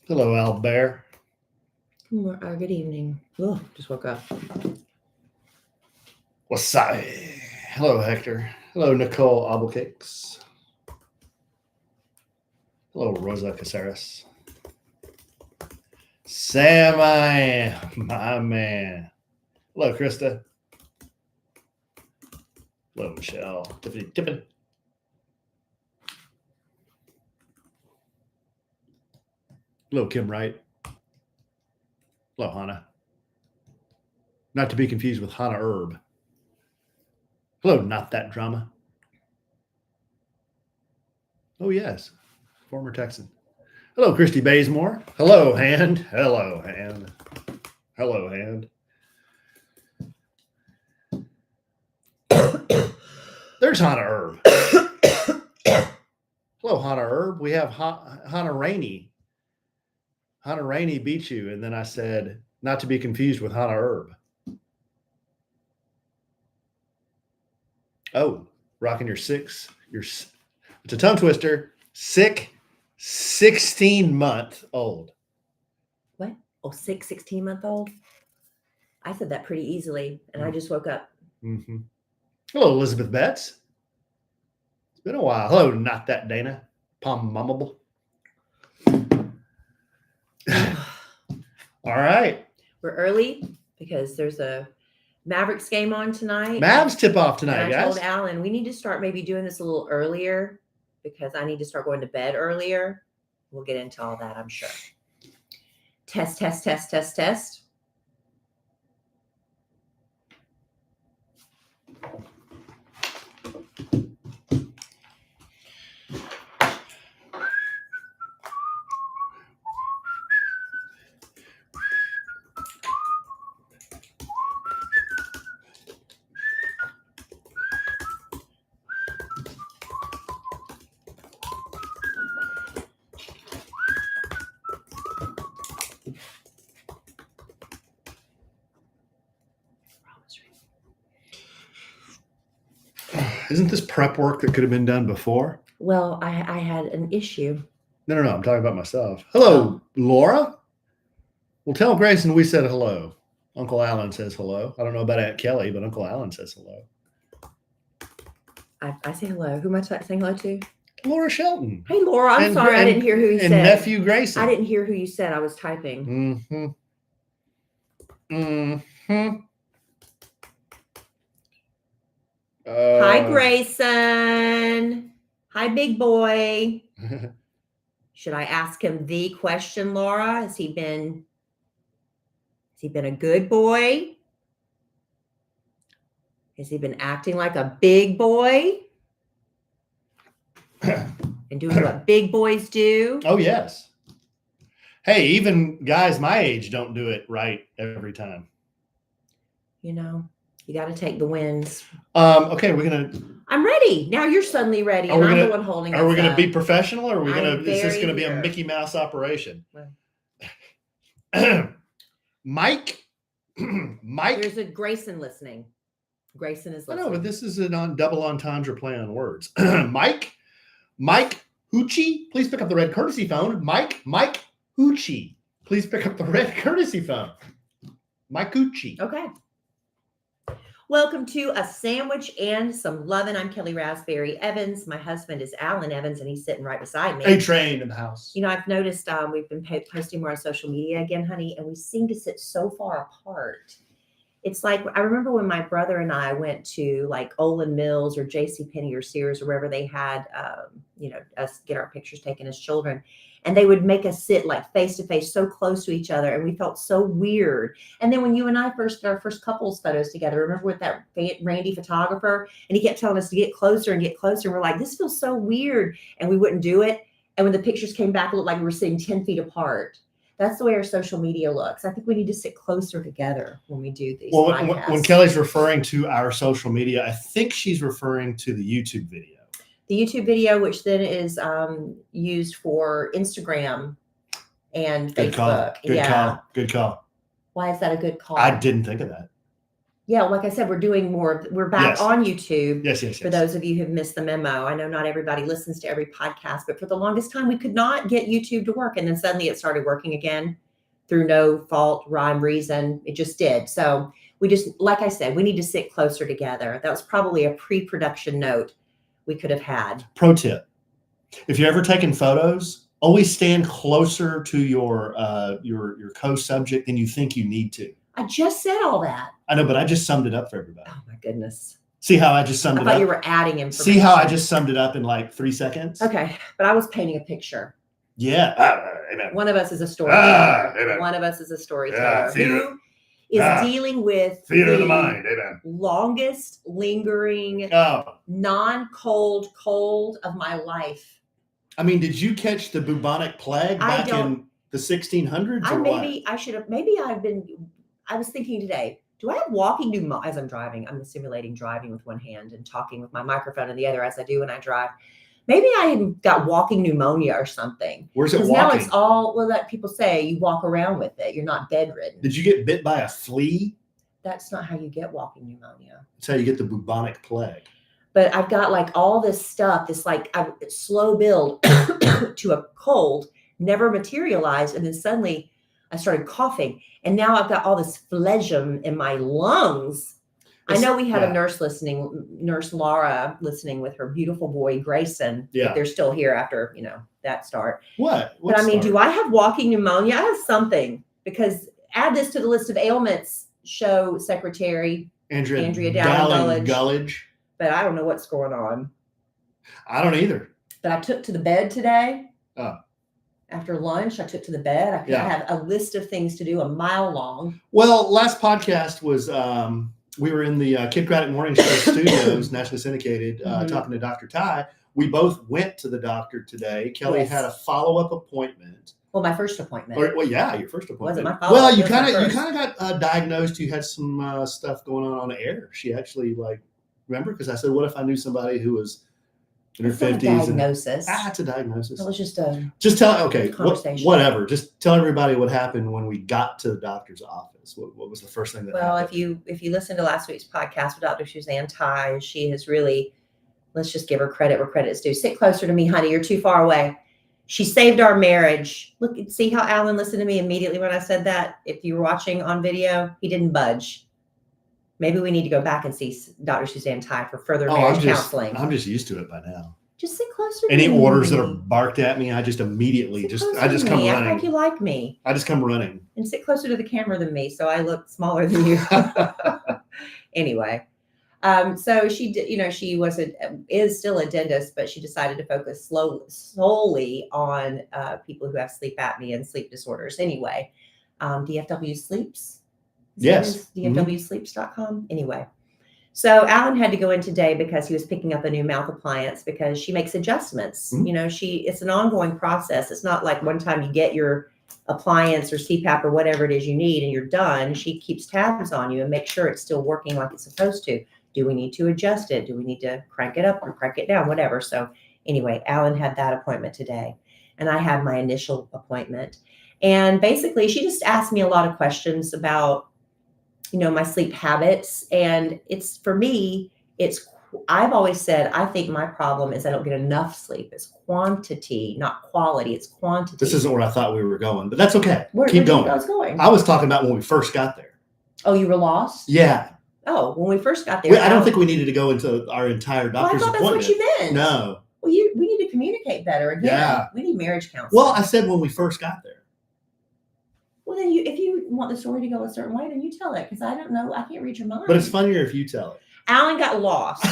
Hello, Albert. Good evening. Oh, just woke up. What's up? Hello, Hector. Hello, Nicole Obelcakes. Hello, Rosa Caceres. Sam, my man. Hello, Krista. Hello, Michelle. Tiffany Tippin. Hello, Kim Wright. Hello, Hannah. Not to be confused with Hannah Herb. Hello, Not That Drama. Oh, yes. Former Texan. Hello, Christy Bazemore. Hello, Hand. Hello, Hand. Hello, Hand. There's Hannah Herb. Hello, Hannah Herb. We have Hannah Rainey. Hannah Rainey beat you. And then I said, not to be confused with Hannah Herb. Oh, rocking your it's a tongue twister. Sick 16-month-old. What? Oh, 16-month-old? I said that pretty easily, and I just woke up. Mm-hmm. Hello, Elizabeth Betts. It's been a while. Hello, Not That Dana. Palm Mummable. All right. We're early because there's a Mavericks game on tonight. Mavs tip off tonight, and I guys. told Alan we need to start maybe doing this a little earlier because I need to start going to bed earlier. We'll get into all that, I'm sure. Test. Isn't this prep work that could have been done before? Well, I had an issue. No. I'm talking about myself. Hello, Laura. Well, tell Grayson we said hello. Uncle Alan says hello. I don't know about Aunt Kelly, but Uncle Alan says hello. I say hello. Who am I saying hello to? Laura Shelton. Hey, Laura. I'm sorry. I didn't hear who you said. And nephew Grayson. I didn't hear who you said. I was typing. Hi, Grayson. Hi, big boy. Should I ask him the question, Laura? Has he been a good boy? Has he been acting like a big boy? And doing what big boys do? Oh, yes. Hey, even guys my age don't do it right every time. You know, you got to take the wins. Okay, I'm ready. Now you're suddenly ready, and I'm the one holding it. Are we going to be professional, or is this going to be a Mickey Mouse operation? Well. Mike? There's a Grayson listening. Grayson is listening. No, but this is a double entendre play on words. Mike Hoochie, please pick up the red courtesy phone. Mike Hoochie, please pick up the red courtesy phone. Mike Hoochie. Okay. Welcome to A Sandwich and Some Lovin'. I'm Kellie Rasberry Evans. My husband is Alan Evans, and he's sitting right beside me. A-Train in the house. You know, I've noticed we've been posting more on social media again, honey, and we seem to sit so far apart. It's like, I remember when my brother and I went to like Olin Mills or JCPenney or Sears or wherever they had, us get our pictures taken as children. And they would make us sit like face to face, so close to each other. And we felt so weird. And then when you and I first did our first couples photos together, remember with that Randy photographer? And he kept telling us to get closer and get closer. And we're like, this feels so weird. And we wouldn't do it. And when the pictures came back, it looked like we were sitting 10 feet apart. That's the way our social media looks. I think we need to sit closer together when we do these podcasts. When Kelly's referring to our social media, I think she's referring to the YouTube video. The YouTube video, which then is used for Instagram and Facebook. Good call. Why is that a good call? I didn't think of that. Yeah, like I said, we're back Yes. on YouTube. Yes, yes, For yes. those of you who've missed the memo, I know not everybody listens to every podcast, but for the longest time, we could not get YouTube to work. And then suddenly it started working again through no fault, rhyme, reason. It just did. So we just, like I said, we need to sit closer together. That was probably a pre-production note we could have had. Pro tip. If you're ever taking photos, always stand closer to your co-subject than you think you need to. I just said all that. I know, but I just summed it up for everybody. Oh my goodness. See how I just summed I it thought up? you were adding information. See how I just summed it up in like 3 seconds? Okay, but I was painting a picture. Yeah. Amen. One of us is a storyteller. Amen. One of us is a storyteller theater. who is dealing with Theater of the mind. Amen. longest lingering non-cold cold of my life. I mean, did you catch the bubonic plague back in the 1600s or what? I was thinking today, do I have walking pneumonia as I'm driving? I'm simulating driving with one hand and talking with my microphone in the other as I do when I drive. Maybe I got walking pneumonia or something. Where's it walking? Now it's all, well, that people say you walk around with it. You're not bedridden. Did you get bit by a flea? That's not how you get walking pneumonia. That's how you get the bubonic plague. But I've got like all this stuff, this like slow build to a cold, never materialized. And then suddenly I started coughing. And now I've got all this phlegm in my lungs. I know we had a nurse listening, Nurse Laura listening with her beautiful boy, Grayson. Yeah. They're still here after, that start. What? But I mean, do I have walking pneumonia? I have something, because add this to the list of ailments, show secretary Andrea Dowling Gullidge. But I don't know what's going on. I don't either. But I took to the bed today. Oh. After lunch, I took to the bed. I had a list of things to do, a mile long. Well, last podcast was we were in the Kid Craddock Morning Show studios, nationally syndicated, talking to Dr. Ty. We both went to the doctor today. Kelly had a follow-up appointment. Well, my first appointment. Your first appointment. Wasn't my follow-up. Well, you kind of got diagnosed. You had some stuff going on the air. She actually remember, because I said, what if I knew somebody who was in her 50s? Diagnosis. It's a diagnosis. It was just conversation. Whatever. Just tell everybody what happened when we got to the doctor's office. What was the first thing that happened? If you listen to last week's podcast with Dr. Suzanne Ty, she has really, let's just give her credit where credit is due. Sit closer to me, honey. You're too far away. She saved our marriage. Look, see how Alan listened to me immediately when I said that? If you were watching on video, he didn't budge. Maybe we need to go back and see Dr. Suzanne Ty for further marriage counseling. I'm just used to it by now. Just sit closer to me. Any orders that are me. Barked at me, I just immediately I just come running. Act like you like me. I just come running. And sit closer to the camera than me, so I look smaller than you. Anyway, so she did. She is still a dentist, but she decided to focus solely on people who have sleep apnea and sleep disorders. Anyway, DFW Sleeps. Yes. DFWsleeps.com. Anyway. So Alan had to go in today because he was picking up a new mouth appliance, because she makes adjustments. Mm-hmm. It's an ongoing process. It's not like one time you get your appliance or CPAP or whatever it is you need and you're done. She keeps tabs on you and makes sure it's still working like it's supposed to. Do we need to adjust it? Do we need to crank it up or crank it down? Whatever. So anyway, Alan had that appointment today, and I had my initial appointment. And basically she just asked me a lot of questions about my sleep habits. And I've always said, I think my problem is I don't get enough sleep. It's quantity, not quality. It's quantity. This isn't where I thought we were going, but that's okay. Keep going. I was going. I was talking about when we first got there. Oh, you were lost? Yeah. Oh, when we first got there. I don't think we needed to go into our entire doctor's appointment. That's what you meant. No. Well, we need to communicate better again. Yeah. We need marriage counseling. Well, I said when we first got there. Well, then if you want the story to go a certain way, then you tell it, because I don't know. I can't read your mind. But it's funnier if you tell it. Alan got lost.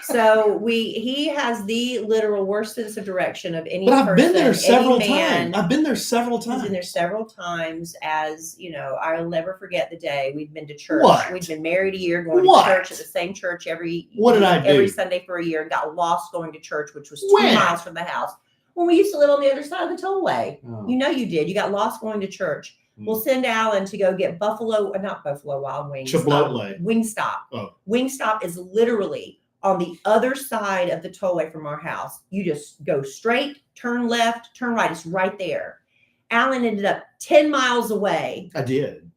So he has the literal worst sense of direction of any person. But I've been there several times. I've been there several times. He's been there several times. I'll never forget the day we'd been to church. What? We'd been married a year, going to church at the same church every Sunday for a year, and got lost going to church, which was 2 miles from the house. When we used to live on the other side of the tollway. Oh. You did. You got lost going to church. We'll send Alan to go get not Buffalo Wild Wings. Chipotle. Wingstop. Oh. Wingstop is literally on the other side of the tollway from our house. You just go straight, turn left, turn right. It's right there. Alan ended up 10 miles away. I did.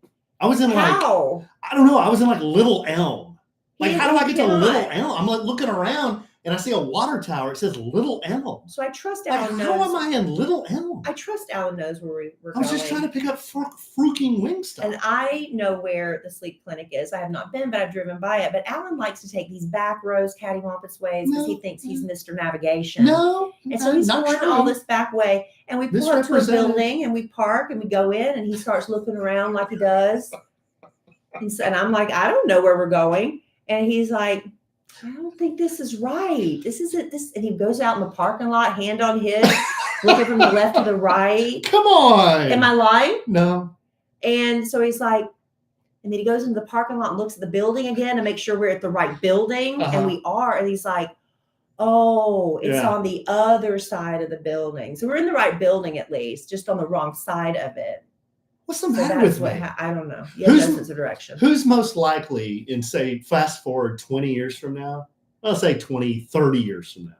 I was in How? I don't know. I was in like Little Elm. Like, how do I get to cannot. Little Elm? I'm like looking around and I see a water tower. It says Little Elm. So I trust Like, Alan how knows. am I in Little Elm? I trust Alan knows where we're I was going. just trying to pick up freaking Wingstop. And I know where the sleep clinic is. I have not been, but I've driven by it. But Alan likes to take these back roads, cattywampus ways, because he thinks he's Mr. Navigation. No, and so he's not going true. all this back way. And we pull up to a Misrepresented. building and we park and we go in and he starts looking around like he does. And I'm like, I don't know where we're going. And he's like, I don't think this is right. This isn't this. And he goes out in the parking lot, hand on his, looking from the left to the right. Come on. Am I lying? No. And so he's like, and then he goes into the parking lot and looks at the building again to make sure we're at the right building. And we are. And he's like, oh, it's on the other side of the building. So we're in the right building at least, just on the wrong side of it. What's the matter with me? I don't know. You have no sense of direction. Who's most likely in, say, fast forward 20 years from now? I'll say 20, 30 years from now.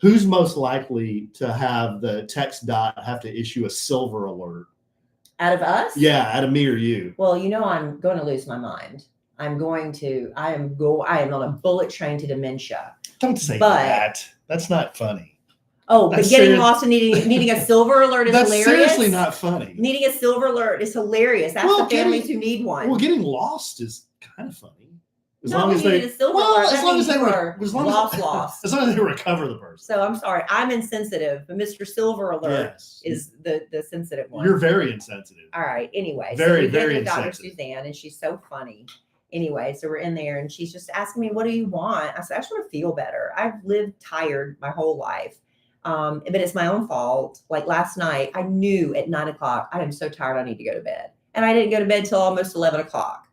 Who's most likely to have the text dot have to issue a silver alert? Out of us? Yeah, out of me or you. Well, you know, I'm going to lose my mind. I am on a bullet train to dementia. Don't say that. That's not funny. Oh, but getting lost and needing a silver alert is That's hilarious. Seriously not funny. Needing a silver alert is hilarious. That's the families who need one. Well, getting lost is kind of funny. As long as they recover the person. So I'm sorry, I'm insensitive. But Mr. Silver Alert is the sensitive one. You're very insensitive. All right. Anyway, very, so we very get to Dr. insensitive. Suzanne, and she's so funny. Anyway, so we're in there, and she's just asking me, "What do you want?" I said, "I just want to feel better. I've lived tired my whole life, but it's my own fault. Like last night, I knew at 9 o'clock I am so tired. I need to go to bed, and I didn't go to bed till almost 11 o'clock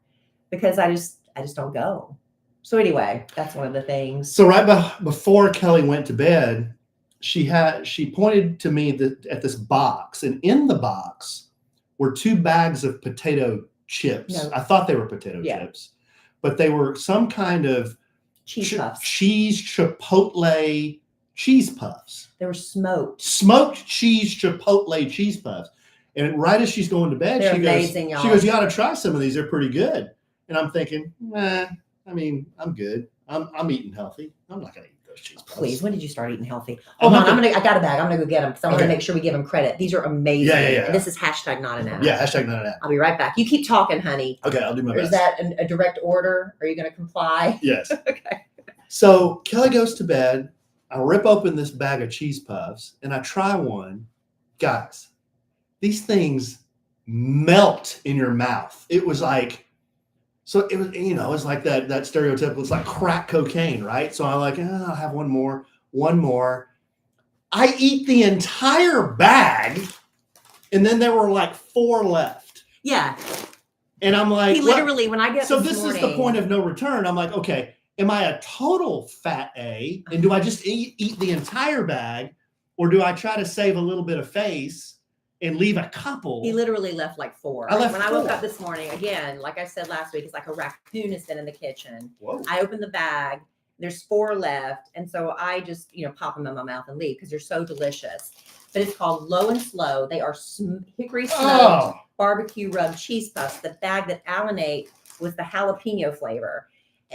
because I just don't go." So anyway, that's one of the things. So right before Kelly went to bed, she pointed to me at this box, and in the box were 2 bags of potato chips. No. I thought they were potato chips, but they were some kind of cheese puffs. Cheese chipotle cheese puffs. They were smoked cheese chipotle cheese puffs. And right as she's going to bed, she goes, "You ought to try some of these. They're pretty good." And I'm thinking, I mean, I'm good. I'm eating healthy. I'm not going to eat those cheese puffs. Please, when did you start eating healthy? Hold on, I got a bag. I'm going to go get them because I want to make sure we give them credit. These are amazing. Yeah. And this is hashtag not an ad. Yeah, hashtag not an ad. I'll be right back. You keep talking, honey. Okay, I'll do my best. Is that a direct order? Are you going to comply? Yes. Okay. So Kelly goes to bed. I rip open this bag of cheese puffs and I try one. Guys, these things melt in your mouth. It was like, so it was, it's like that stereotypical, it's like crack cocaine, right? So I'm like, I'll have one more. I eat the entire bag and then there were like 4 left. Yeah. And I'm like, he literally, when I get so this is the point of no return. I'm like, okay, am I a total fat A? And do I just eat the entire bag? Or do I try to save a little bit of face and leave a couple? He literally left like 4. When I woke up this morning, again, like I said last week, it's like a raccoon has been in the kitchen. Whoa. I opened the bag. There's 4 left. And so I just, pop them in my mouth and leave because they're so delicious. But it's called Low and Slow. They are hickory smoked barbecue rub cheese puffs. The bag that Alan ate was the jalapeno flavor.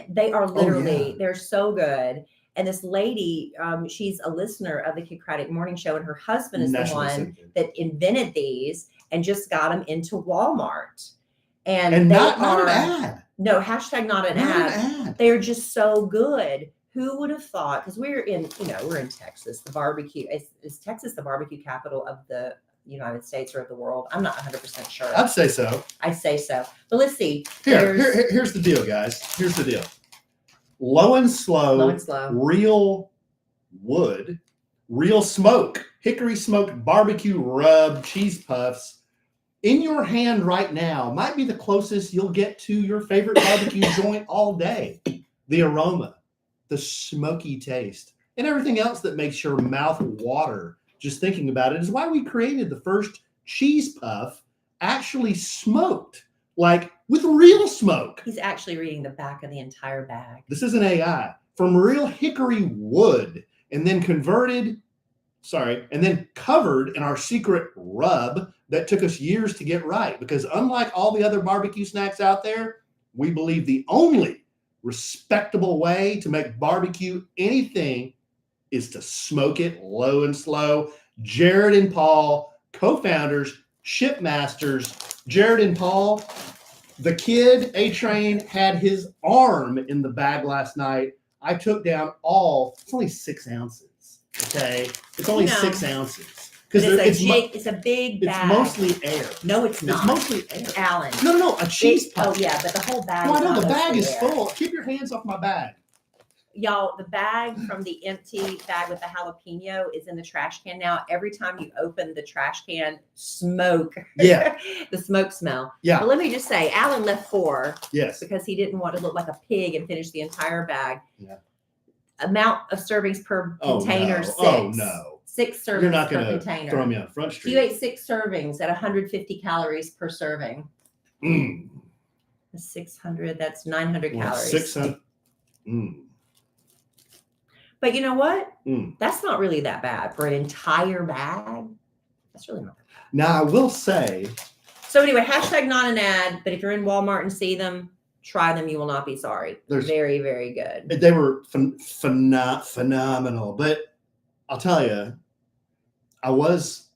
They are literally, they're so good. And this lady, she's a listener of the Kid Morning Show, and her husband is the one that invented these and just got them into Walmart. And not an ad. No, hashtag not an ad. They are just so good. Who would have thought? Because we're in Texas. The barbecue is Texas the barbecue capital of the United States or of the world? I'm not 100% sure. I'd say so. I say so. But let's see. Here's the deal, guys. Here's the deal. Low and slow, real wood, real smoke, hickory smoked barbecue rub cheese puffs in your hand right now might be the closest you'll get to your favorite barbecue joint all day. The aroma, the smoky taste, and everything else that makes your mouth water just thinking about it is why we created the first cheese puff actually smoked. Like with real smoke. He's actually reading the back of the entire bag. This is an AI from real hickory wood and then covered in our secret rub that took us years to get right. Because unlike all the other barbecue snacks out there, we believe the only respectable way to make barbecue anything is to smoke it low and slow. Jared and Paul, co-founders, shipmasters. Jared and Paul, the kid, A-Train, had his arm in the bag last night. I took down it's only 6 ounces. Okay. It's only 6 ounces. Because it's a big bag. It's mostly air. No, it's not. It's mostly air. Alan. No, a cheese puff. Oh, yeah, but the whole bag. No, I know the bag is full. Keep your hands off my bag. Y'all, the bag from the empty bag with the jalapeno is in the trash can now. Every time you open the trash can, smoke. Yeah. The smoke smell. Yeah. But let me just say, Alan left 4. Yes. Because he didn't want to look like a pig and finish the entire bag. Yeah. Amount of servings per container, 6. Oh, no. 6 servings You're not per going to container. throw me on Front Street. You ate 6 servings at 150 calories per serving. 600, that's 900 calories. 600. But you know what? That's not really that bad for an entire bag. That's really not that bad. Now, I will say. So anyway, hashtag not an ad, but if you're in Walmart and see them, try them. You will not be sorry. They're very, very good. They were phenomenal. But I'll tell you, I was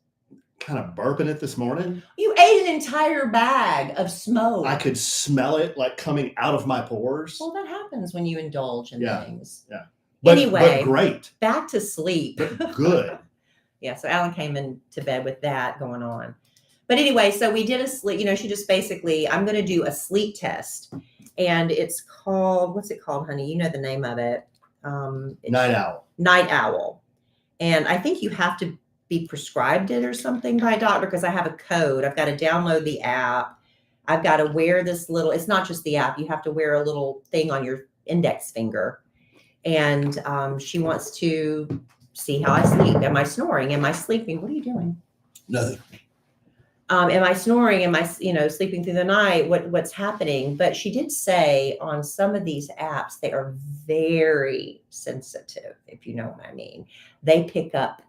kind of burping it this morning. You ate an entire bag of smoke. I could smell it like coming out of my pores. Well, that happens when you indulge in things. Yeah. Anyway, but great. Back to sleep. But good. Yeah. So Alan came into bed with that going on. But anyway, so we did a sleep, she just basically, I'm going to do a sleep test. And it's called, what's it called, honey? You know the name of it. Night Owl. Night Owl. And I think you have to be prescribed it or something by a doctor because I have a code. I've got to download the app. I've got to wear this little, it's not just the app. You have to wear a little thing on your index finger. And she wants to see how I sleep. Am I snoring? Am I sleeping? What are you doing? Nothing. Am I snoring? Am I, sleeping through the night? What's happening? But she did say on some of these apps, they are very sensitive, if you know what I mean. They pick up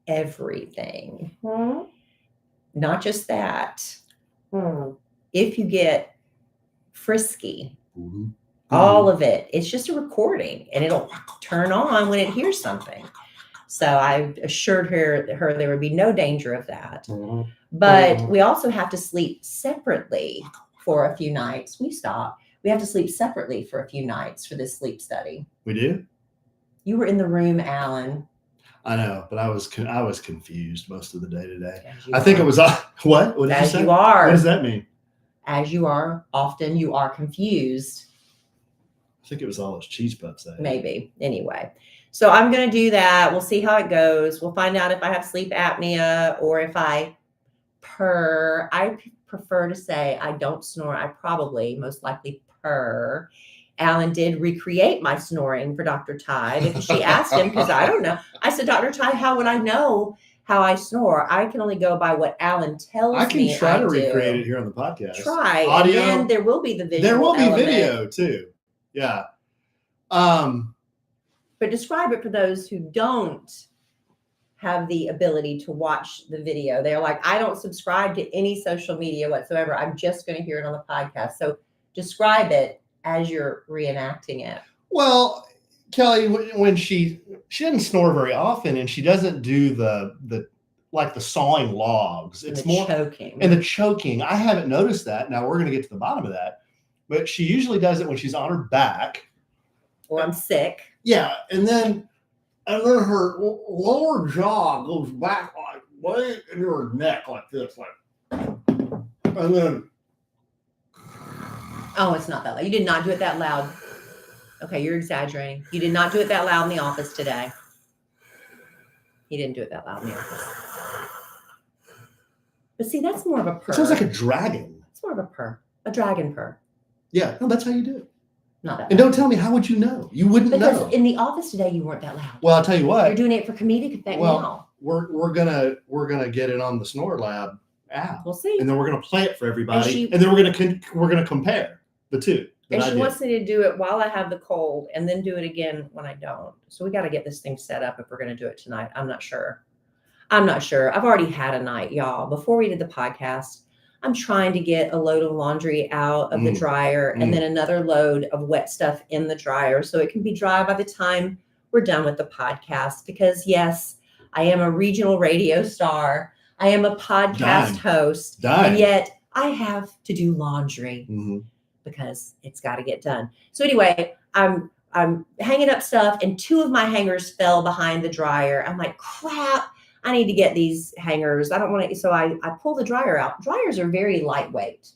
everything. Not just that. If you get frisky, all of it, it's just a recording and it'll turn on when it hears something. So I assured her there would be no danger of that. But we also have to sleep separately for a few nights. We have to sleep separately for a few nights for this sleep study. We do? You were in the room, Alan. I know, but I was confused most of the day today. I think it was what? What did you say? You are. What does that mean? As you are, often you are confused. I think it was all those cheese puffs. Maybe. Anyway. So I'm going to do that. We'll see how it goes. We'll find out if I have sleep apnea or if I purr. I prefer to say I don't snore. I probably most likely purr. Alan did recreate my snoring for Dr. Ty because she asked him because I don't know. I said, Dr. Ty, how would I know how I snore? I can only go by what Alan tells me. I can try to recreate it here on the podcast. Try. Audio. And then there will be the video. There will be video too. Yeah. But describe it for those who don't have the ability to watch the video. They're like, I don't subscribe to any social media whatsoever. I'm just going to hear it on the podcast. So describe it as you're reenacting it. Well, Kelly, when she doesn't snore very often, and she doesn't do the sawing logs. It's more choking. And the choking. I haven't noticed that. Now we're going to get to the bottom of that. But she usually does it when she's on her back. Or I'm sick. Yeah, and then her lower jaw goes back like way into her neck like this, and then. Oh, it's not that loud. You did not do it that loud. Okay, you're exaggerating. You did not do it that loud in the office today. He didn't do it that loud in the office. But see, that's more of a purr. It sounds like a dragon. It's more of a purr. A dragon purr. Yeah, no, that's how you do it. Not that and loud. Don't tell me, how would you know? You wouldn't know. Because in the office today, you weren't that loud. Well, I'll tell you what. You're doing it for comedic effect now. We're gonna get it on the Snore Lab app. We'll see. And then we're gonna play it for everybody. And then we're gonna compare the two. And she wants me to do it while I have the cold and then do it again when I don't. So we got to get this thing set up if we're going to do it tonight. I'm not sure. I'm not sure. I've already had a night, y'all. Before we did the podcast, I'm trying to get a load of laundry out of the dryer and then another load of wet stuff in the dryer so it can be dry by the time we're done with the podcast. Because yes, I am a regional radio star. I am a podcast host. And yet I have to do laundry because it's got to get done. So anyway, I'm hanging up stuff and 2 of my hangers fell behind the dryer. I'm like, crap. I need to get these hangers. I don't want to. So I pull the dryer out. Dryers are very lightweight.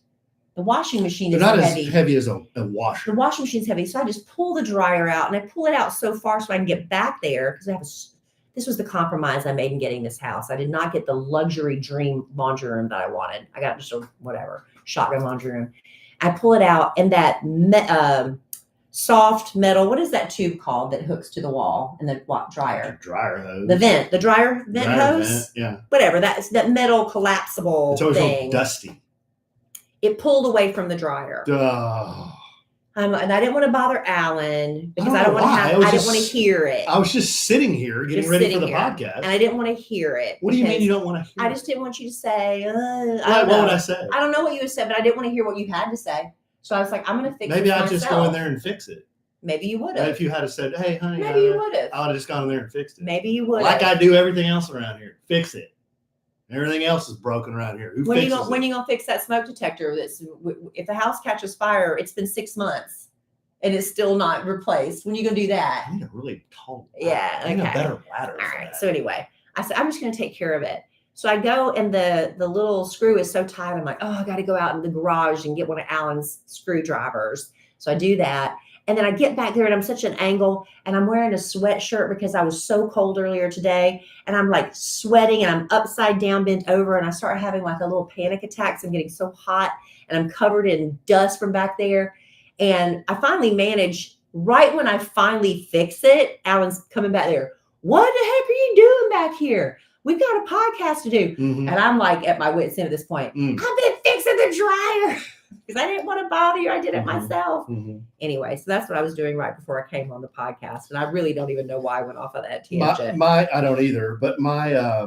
The washing machine is not heavy. as heavy as a washer. The washing machine's heavy. So I just pull the dryer out and I pull it out so far so I can get back there because this was the compromise I made in getting this house. I did not get the luxury dream laundry room that I wanted. I got just a whatever shotgun laundry room. I pull it out and that soft metal. What is that tube called that hooks to the wall in the dryer? Dryer hose. The dryer vent hose. Yeah. Whatever. That's that metal collapsible it's always thing. Dusty. It pulled away from the dryer. And I didn't want to bother Alan because I didn't want to hear it. I was just sitting here getting ready for the podcast. And I didn't want to hear it. What do you mean you don't want to hear it? I just didn't want you to say, what would I say? I don't know what you would say, but I didn't want to hear what you had to say. So I was like, I'm going to fix it. Maybe I'd just go in there and fix it. Maybe you would have. If you had said, hey, honey. Maybe you would have. I would have just gone in there and fixed it. Maybe you would have. Like I do everything else around here. Fix it. Everything else is broken around here. When are you going to fix that smoke detector? If the house catches fire, it's been 6 months and it's still not replaced. When are you going to do that? I need a really tall ladder. Yeah. I need a better ladder. All right. So anyway, I said, I'm just going to take care of it. So I go and the little screw is so tight. I'm like, oh, I got to go out in the garage and get one of Alan's screwdrivers. So I do that. And then I get back there and I'm such an angle and I'm wearing a sweatshirt because I was so cold earlier today. And I'm like sweating and I'm upside down, bent over. And I start having like a little panic attack. So I'm getting so hot and I'm covered in dust from back there. And I finally manage right when I finally fix it. Alan's coming back there. What the heck are you doing back here? We've got a podcast to do. And I'm like at my wit's end at this point. I've been fixing the dryer because I didn't want to bother you. I did it myself. Anyway, so that's what I was doing right before I came on the podcast. And I really don't even know why I went off of that tangent. I don't either. But my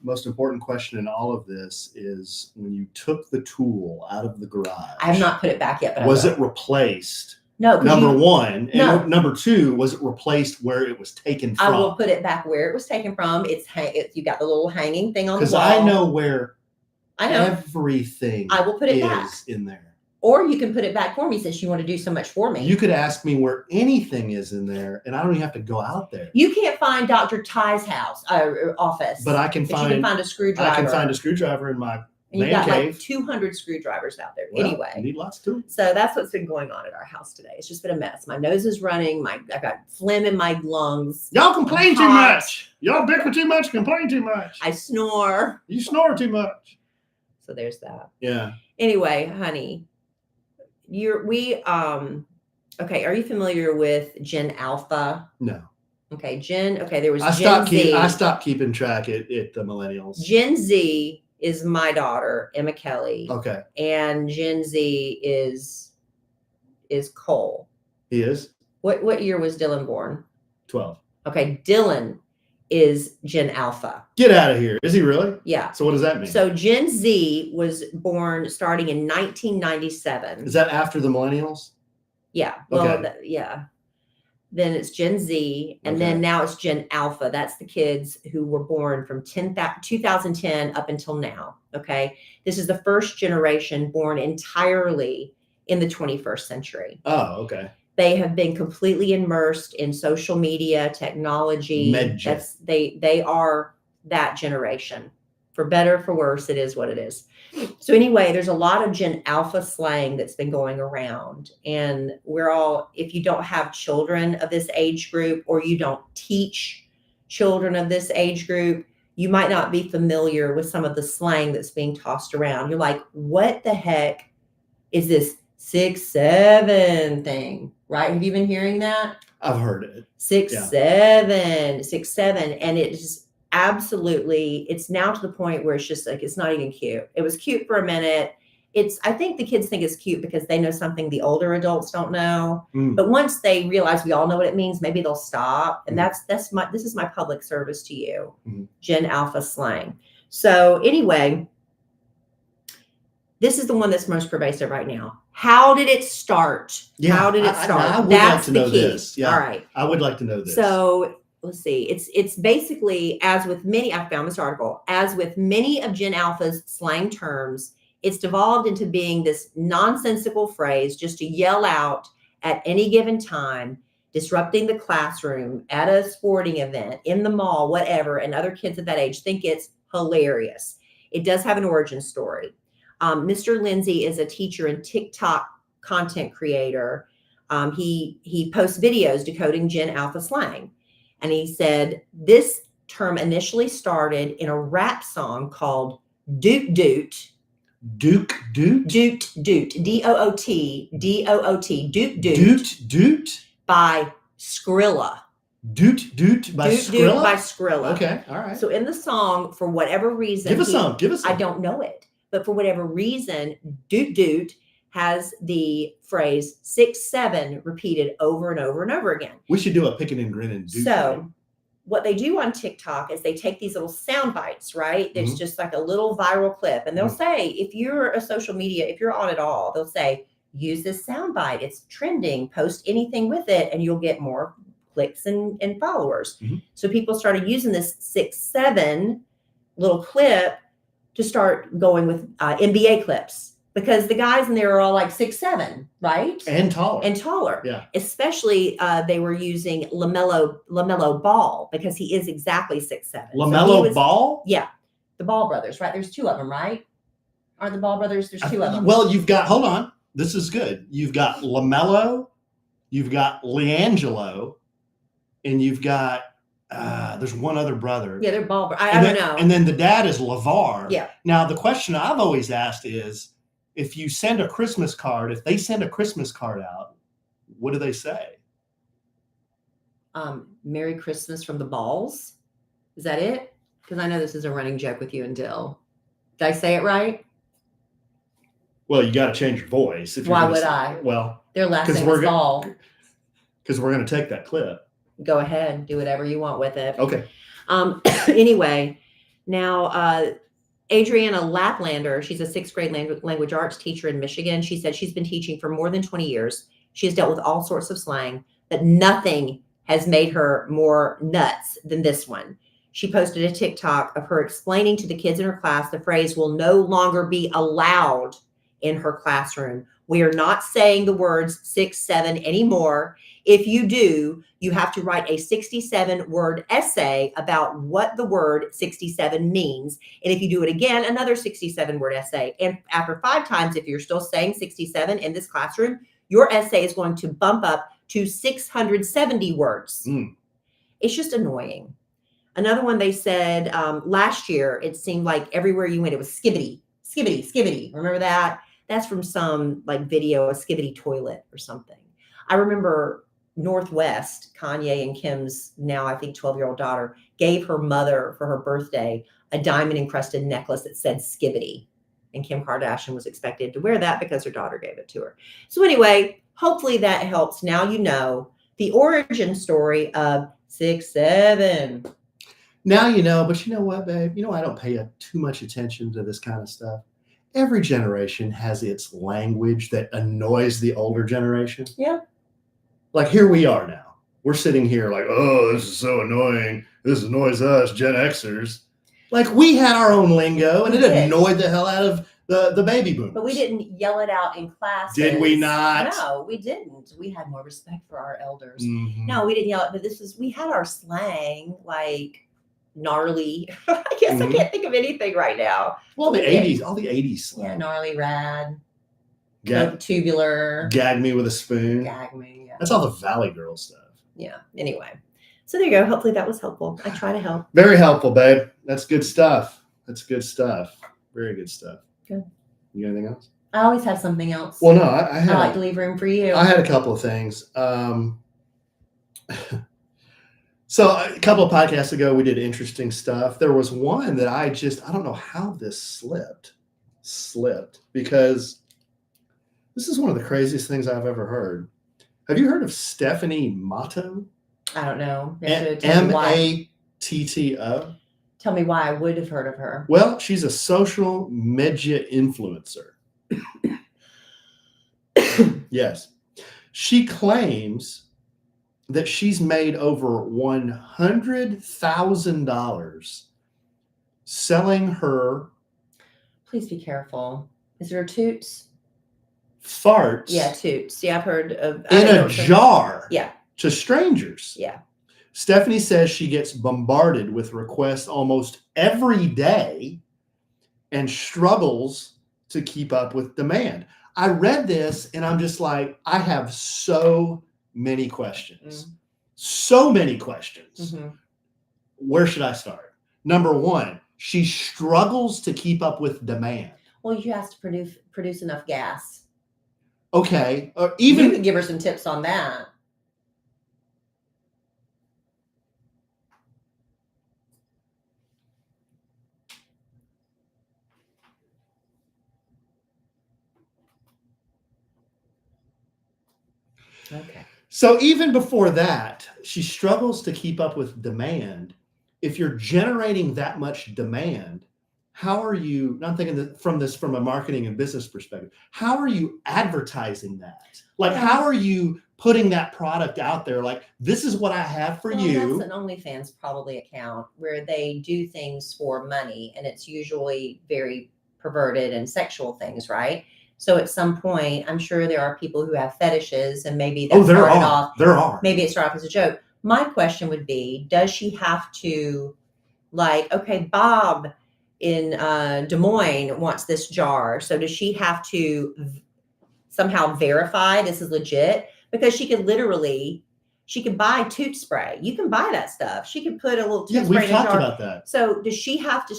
most important question in all of this is when you took the tool out of the garage. I have not put it back yet. But was it replaced? No. Number one. And number two, was it replaced where it was taken from? I will put it back where it was taken from. You got the little hanging thing on the wall. Because I know where everything I will put it back in there. Or you can put it back for me since you want to do so much for me. You could ask me where anything is in there, and I don't even have to go out there. You can't find Dr. Ty's house office. But I can you can find a screwdriver. I can find a screwdriver in my and you got like 200 screwdrivers out there. Well, anyway, you need lots too. So that's what's been going on at our house today. It's just been a mess. My nose is running. I've got phlegm in my lungs. Y'all complain too much. Y'all bicker too much. Complain too much. I snore. You snore too much. So there's that. Yeah. Anyway, honey, okay. Are you familiar with Gen Alpha? No. Okay, there was Gen Z. I stopped keeping track at the millennials. Gen Z is my daughter, Emma Kellie. Okay. And Gen Z is Cole. He is? What year was Dylan born? 12. Okay, Dylan is Gen Alpha. Get out of here. Is he really? Yeah. So what does that mean? So Gen Z was born starting in 1997. Is that after the millennials? Yeah. Well, yeah. Then it's Gen Z, and then now it's Gen Alpha. That's the kids who were born from 2010 up until now. Okay. This is the first generation born entirely in the 21st century. Oh, okay. They have been completely immersed in social media, technology. They are that generation. For better, for worse, it is what it is. So anyway, there's a lot of Gen Alpha slang that's been going around. And if you don't have children of this age group or you don't teach children of this age group, you might not be familiar with some of the slang that's being tossed around. You're like, what the heck is this 6'7" thing? Right? Have you been hearing that? I've heard it. 6'7", and it's absolutely. It's now to the point where it's just like it's not even cute. It was cute for a minute. I think the kids think it's cute because they know something the older adults don't know. Mm. But once they realize we all know what it means, maybe they'll stop. And this is my public service to you, Gen Alpha slang. So anyway, this is the one that's most pervasive right now. How did it start? Yeah, How did it start? I would That's like to the know key. this. Yeah, all right. I would like to know this. So let's see. It's basically, as with many, I found this article, as with many of Gen Alpha's slang terms, it's devolved into being this nonsensical phrase just to yell out at any given time, disrupting the classroom, at a sporting event, in the mall, whatever, and other kids at that age think it's hilarious. It does have an origin story. Mr. Lindsay is a teacher and TikTok content creator. He posts videos decoding Gen Alpha slang. And he said this term initially started in a rap song called Doot Doot. Duke Doot? Doot Doot. D-O-O-T. D-O-O-T. Doot Doot. Doot Doot? By Skrilla. Doot Doot by Skrilla? Doot by Skrilla. Okay, all right. So in the song, for whatever reason. Give us some. I don't know it. But for whatever reason, Doot Doot has the phrase 6-7 repeated over and over and over again. We should do a picking and grinning. So what they do on TikTok is they take these little sound bites, right? There's just like a little viral clip. And they'll say, if you're a social media, if you're on it all, they'll say, use this sound bite. It's trending. Post anything with it and you'll get more clicks and followers. So people started using this 6-7 little clip to start going with NBA clips. Because the guys in there are all like 6'7", right? And taller. Yeah. Especially they were using LaMelo Ball because he is exactly 6'7". LaMelo Ball? Yeah. The Ball brothers, right? There's two of them, right? Aren't the Ball brothers? There's two of them. Well, you've got, hold on. This is good. You've got LaMelo, you've got LiAngelo, and you've got, there's one other brother. Yeah, they're Ball brothers. I don't know. And then the dad is LeVar. Yeah. Now, the question I've always asked is, if you send a Christmas card, if they send a Christmas card out, what do they say? Merry Christmas from the Balls. Is that it? Because I know this is a running joke with you and Dill. Did I say it right? Well, you got to change your voice. Why would I? Well, their last name is Ball. Because we're going to take that clip. Go ahead. Do whatever you want with it. Okay. Anyway, now Adriana Laplander, she's a 6th grade language arts teacher in Michigan. She said she's been teaching for more than 20 years. She has dealt with all sorts of slang, but nothing has made her more nuts than this one. She posted a TikTok of her explaining to the kids in her class the phrase will no longer be allowed in her classroom. We are not saying the words 6-7 anymore. If you do, you have to write a 67-word essay about what the word 67 means. And if you do it again, another 67-word essay. And after 5 times, if you're still saying 67 in this classroom, your essay is going to bump up to 670 words. It's just annoying. Another one they said last year, it seemed like everywhere you went, it was skibbity, skibbity, skibbity. Remember that? That's from some like video, a skibbity toilet or something. I remember Northwest, Kanye and Kim's now, I think, 12-year-old daughter, gave her mother for her birthday a diamond encrusted necklace that said skibbity. And Kim Kardashian was expected to wear that because her daughter gave it to her. So anyway, hopefully that helps. Now you know the origin story of 6-7. Now you know, but you know what, babe? You know, I don't pay too much attention to this kind of stuff. Every generation has its language that annoys the older generation. Yeah. Like here we are now. We're sitting here like, oh, this is so annoying. This annoys us, Gen Xers. Like we had our own lingo and it annoyed the hell out of the baby boomers. But we didn't yell it out in class. Did we not? No, we didn't. We had more respect for our elders. No, we didn't yell it, but we had our slang, like gnarly. I guess I can't think of anything right now. Well, the 80s, all the 80s slang. Yeah, gnarly, rad, tubular. Gag me with a spoon. Gag me, yeah. That's all the Valley Girl stuff. Yeah, anyway. So there you go. Hopefully that was helpful. I try to help. Very helpful, babe. That's good stuff. That's good stuff. Very good stuff. Good. You got anything else? I always have something else. Well, no, I like to leave room for you. I had a couple of things. So a couple of podcasts ago, we did interesting stuff. There was one that I don't know how this slipped. slipped because this is one of the craziest things I've ever heard. Have you heard of Stephanie Matto? I don't know. Tell me why. Matto. Tell me why I would have heard of her. Well, she's a social media influencer. Yes. She claims that she's made over $100,000 selling her. Please be careful. Is there toots? Farts. Yeah, toots. Yeah, I've heard of. In a jar. Yeah. To strangers. Yeah. Stephanie says she gets bombarded with requests almost every day and struggles to keep up with demand. I read this and I'm just like, I have so many questions. So many questions. Where should I start? Number one, she struggles to keep up with demand. Well, you have to produce enough gas. Okay. Or even you could give her some tips on that. Okay. So even before that, she struggles to keep up with demand. If you're generating that much demand, how are you, I'm thinking from a marketing and business perspective, how are you advertising that? Like, how are you putting that product out there? Like, this is what I have for you. That's an OnlyFans probably account where they do things for money, and it's usually very perverted and sexual things, right? So at some point, I'm sure there are people who have fetishes, and maybe that there are. Maybe it started off as a joke. My question would be, does she have to, like, okay, Bob in Des Moines wants this jar. So does she have to somehow verify this is legit? Because she could buy toot spray. You can buy that stuff. She could put a little toot spray in a jar. We've talked about that. So does she have to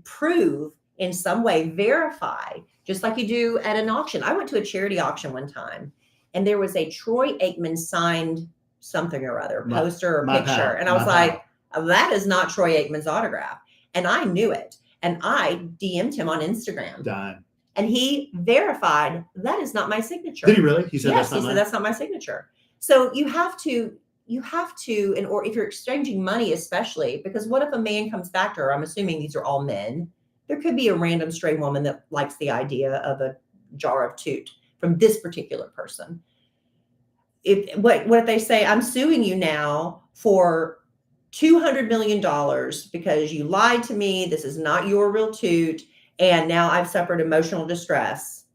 prove in some way, verify, just like you do at an auction? I went to a charity auction one time, and there was a Troy Aikman signed something or other, poster or picture. And I was like, that is not Troy Aikman's autograph. And I knew it. And I DM'd him on Instagram. Dime. And he verified that is not my signature. Did he really? He said, yes, that's not my signature. So you have to, or if you're exchanging money, especially, because what if a man comes back to her? I'm assuming these are all men. There could be a random stray woman that likes the idea of a jar of toot from this particular person. What if they say, I'm suing you now for $200 million because you lied to me. This is not your real toot. And now I've suffered emotional distress.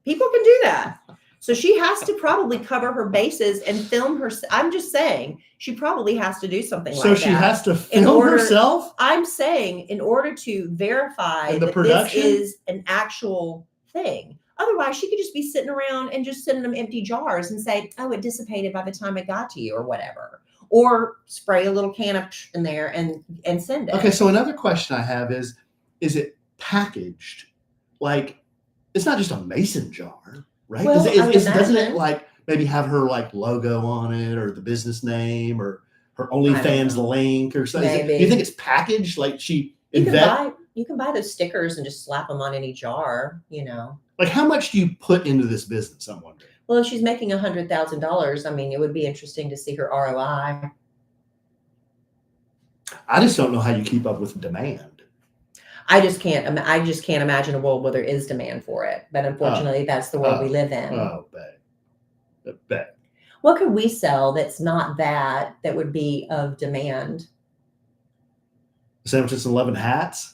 People can do that. So she has to probably cover her bases and film her. I'm just saying she probably has to do something like that. So she has to film herself? I'm saying in order to verify that this is an actual thing. Otherwise, she could just be sitting around and just sending them empty jars and say, oh, it dissipated by the time it got to you or whatever. Or spray a little can of in there and send it. Okay, so another question I have is it packaged? Like, it's not just a mason jar, right? Well, doesn't it like maybe have her like logo on it or the business name or her OnlyFans link or something? Do you think it's packaged like she you can buy those stickers and just slap them on any jar, Like, how much do you put into this business, I'm wondering? Well, if she's making $100,000, I mean, it would be interesting to see her ROI. I just don't know how you keep up with demand. I just can't imagine a world where there is demand for it. But unfortunately, that's the world we live in. Oh, bet. What could we sell that's not that would be of demand? Sandwiches and Lovin hats?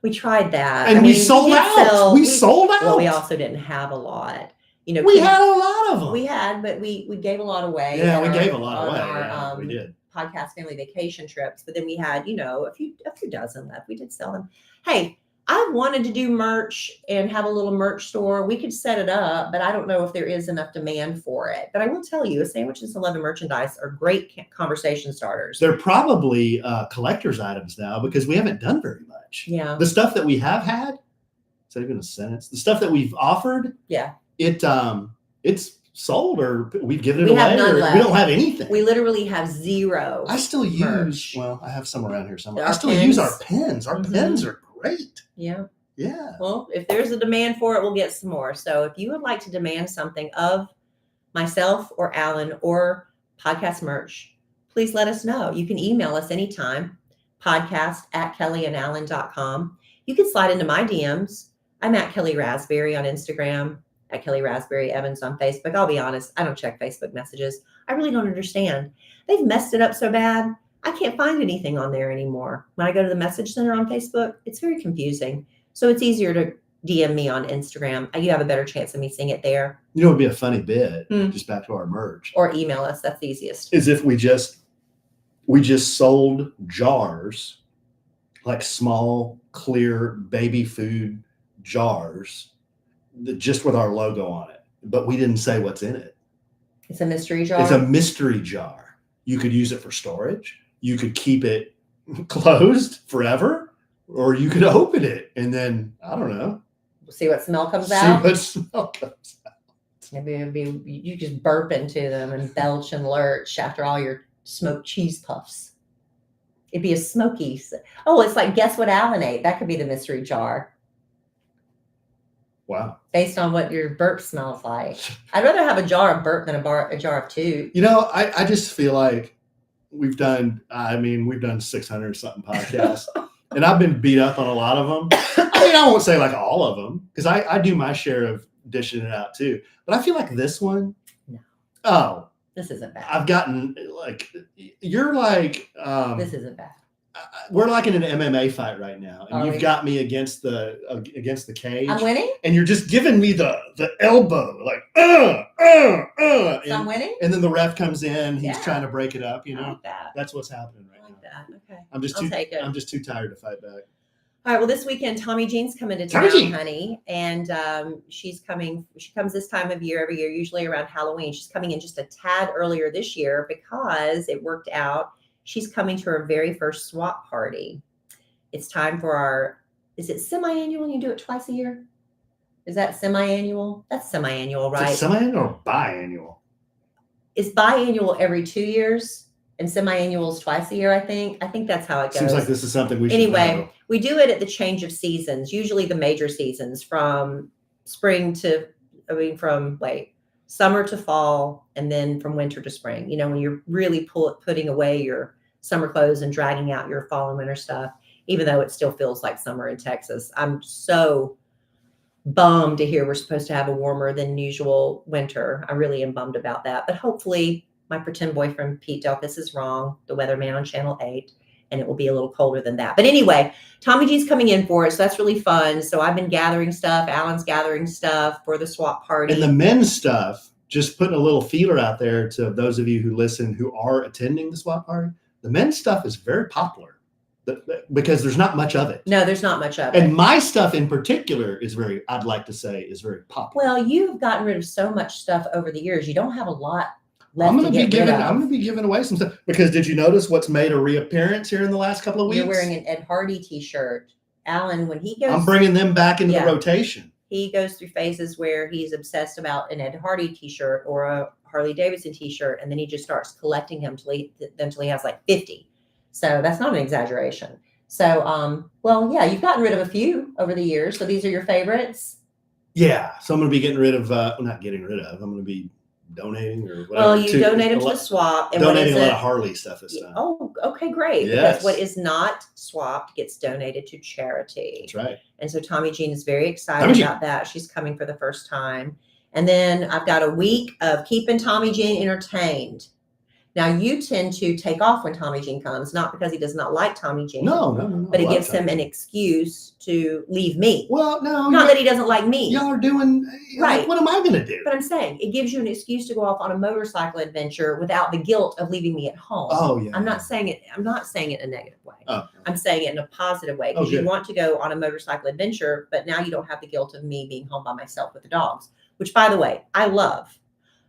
We tried that. And we sold out. We sold out. Well, we also didn't have a lot. We had a lot of them. We had, but we gave a lot away. Yeah, we gave a lot away. We did. Podcast family vacation trips, but then we had, a few dozen left. We did sell them. Hey, I wanted to do merch and have a little merch store. We could set it up, but I don't know if there is enough demand for it. But I will tell you, Sandwiches and Lovin merchandise are great conversation starters. They're probably collector's items now because we haven't done very much. Yeah. The stuff that we have had, is that even a sentence? The stuff that we've offered, it's sold or we've given it away. Have none left. We don't have anything. We literally have zero. I still use, merch. I have some around here somewhere. I still use our pens. Our pens are great. Yeah. Yeah. Well, if there's a demand for it, we'll get some more. So if you would like to demand something of myself or Alan or podcast merch, please let us know. You can email us anytime, podcast@kellyandalan.com. You can slide into my DMs. I'm at Kellie Rasberry on Instagram, at Kellie Rasberry Evans on Facebook. I'll be honest, I don't check Facebook messages. I really don't understand. They've messed it up so bad. I can't find anything on there anymore. When I go to the message center on Facebook, it's very confusing. So it's easier to DM me on Instagram. You have a better chance of me seeing it there. You know, it'd be a funny bit, just back to our merch. Or email us. That's the easiest. Is if we just sold jars, like small, clear baby food jars, just with our logo on it. But we didn't say what's in it. It's a mystery jar. It's a mystery jar. You could use it for storage. You could keep it closed forever. Or you could open it and then, I don't know. See what smell comes out. See what smell comes out. Maybe it'd be you just burp into them and belch and lurch after all your smoked cheese puffs. It'd be a smoky. Oh, it's like guess what Alan ate. That could be the mystery jar. Wow. Based on what your burp smells like. I'd rather have a jar of burp than a jar of two. You know, I just feel like we've done 600 something podcasts. And I've been beat up on a lot of them. I mean, I won't say like all of them because I do my share of dishing it out too. But I feel like this one, no. Oh, this isn't bad. I've gotten like, you're like, this isn't bad. We're like in an MMA fight right now, and you've got me against the cage. I'm winning, and you're just giving me the elbow, like So I'm winning, and then the ref comes in. He's trying to break it up. You know, like that. That's what's happening right now. That. Okay, I'm just too tired to fight back. All right. Well, this weekend, Tommy Jean's coming to Tommy town, Jean. honey, and she's coming. She comes this time of year every year, usually around Halloween. She's coming in just a tad earlier this year because it worked out. She's coming to her very first swap party. It's time for our. Is it semi-annual? You do it twice a year. Is that semi-annual? That's semi-annual, right? Is it semi-annual or biannual? It's biannual every 2 years, and semi-annual is twice a year. I think that's how it goes. Seems like this is something we should Anyway, know. We do it at the change of seasons, usually the major seasons from summer to fall, and then from winter to spring. You know, when you're really putting away your summer clothes and dragging out your fall and winter stuff, even though it still feels like summer in Texas. I'm so bummed to hear we're supposed to have a warmer than usual winter. I really am bummed about that. But hopefully my pretend boyfriend Pete Delphus is wrong, the weatherman on Channel 8, and it will be a little colder than that. But anyway, Tommy G's coming in for us. So that's really fun. So I've been gathering stuff. Alan's gathering stuff for the swap party. And the men's stuff, just putting a little feeler out there to those of you who listen who are attending the swap party. The men's stuff is very popular because there's not much of it. No, there's not much of it. And my stuff in particular is very popular. Well, you've gotten rid of so much stuff over the years. You don't have a lot left I'm to going get rid of. to be giving away some stuff because did you notice what's made a reappearance here in the last couple of weeks? You're wearing an Ed Hardy t-shirt. Alan, when he goes, I'm bringing them back into the rotation. He goes through phases where he's obsessed about an Ed Hardy t-shirt or a Harley Davidson t-shirt, and then he just starts collecting them till he has like 50. So that's not an exaggeration. So, you've gotten rid of a few over the years. So these are your favorites. Yeah. So I'm going to be getting rid of, not getting rid of, I'm going to be donating or whatever. Well, you donate them to the swap. And donating a lot of Harley stuff this time. Oh, okay, great. Yes. Because what is not swapped gets donated to charity. That's right. And so Tommy Jean is very excited about that. She's coming for the first time. And then I've got a week of keeping Tommy Jean entertained. Now, you tend to take off when Tommy Jean comes, not because he does not like Tommy Jean. No. But it gives him an excuse to leave me. Well, no. Not that he doesn't like me. Y'all are doing, right. What am I going to do? But I'm saying it gives you an excuse to go off on a motorcycle adventure without the guilt of leaving me at home. Oh, yeah. I'm not saying it in a negative way. Oh. I'm saying it in a positive way because you want to go on a motorcycle adventure, but now you don't have the guilt of me being home by myself with the dogs, which, by the way, I love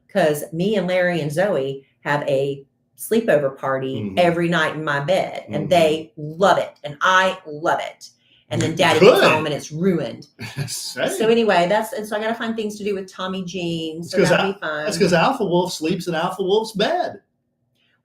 because me and Larry and Zoe have a sleepover party every night in my bed, and they love it, and I love it. And then Daddy gets home and it's ruined. So anyway, so I got to find things to do with Tommy Jean. So that'll be fun. That's because Alpha Wolf sleeps in Alpha Wolf's bed.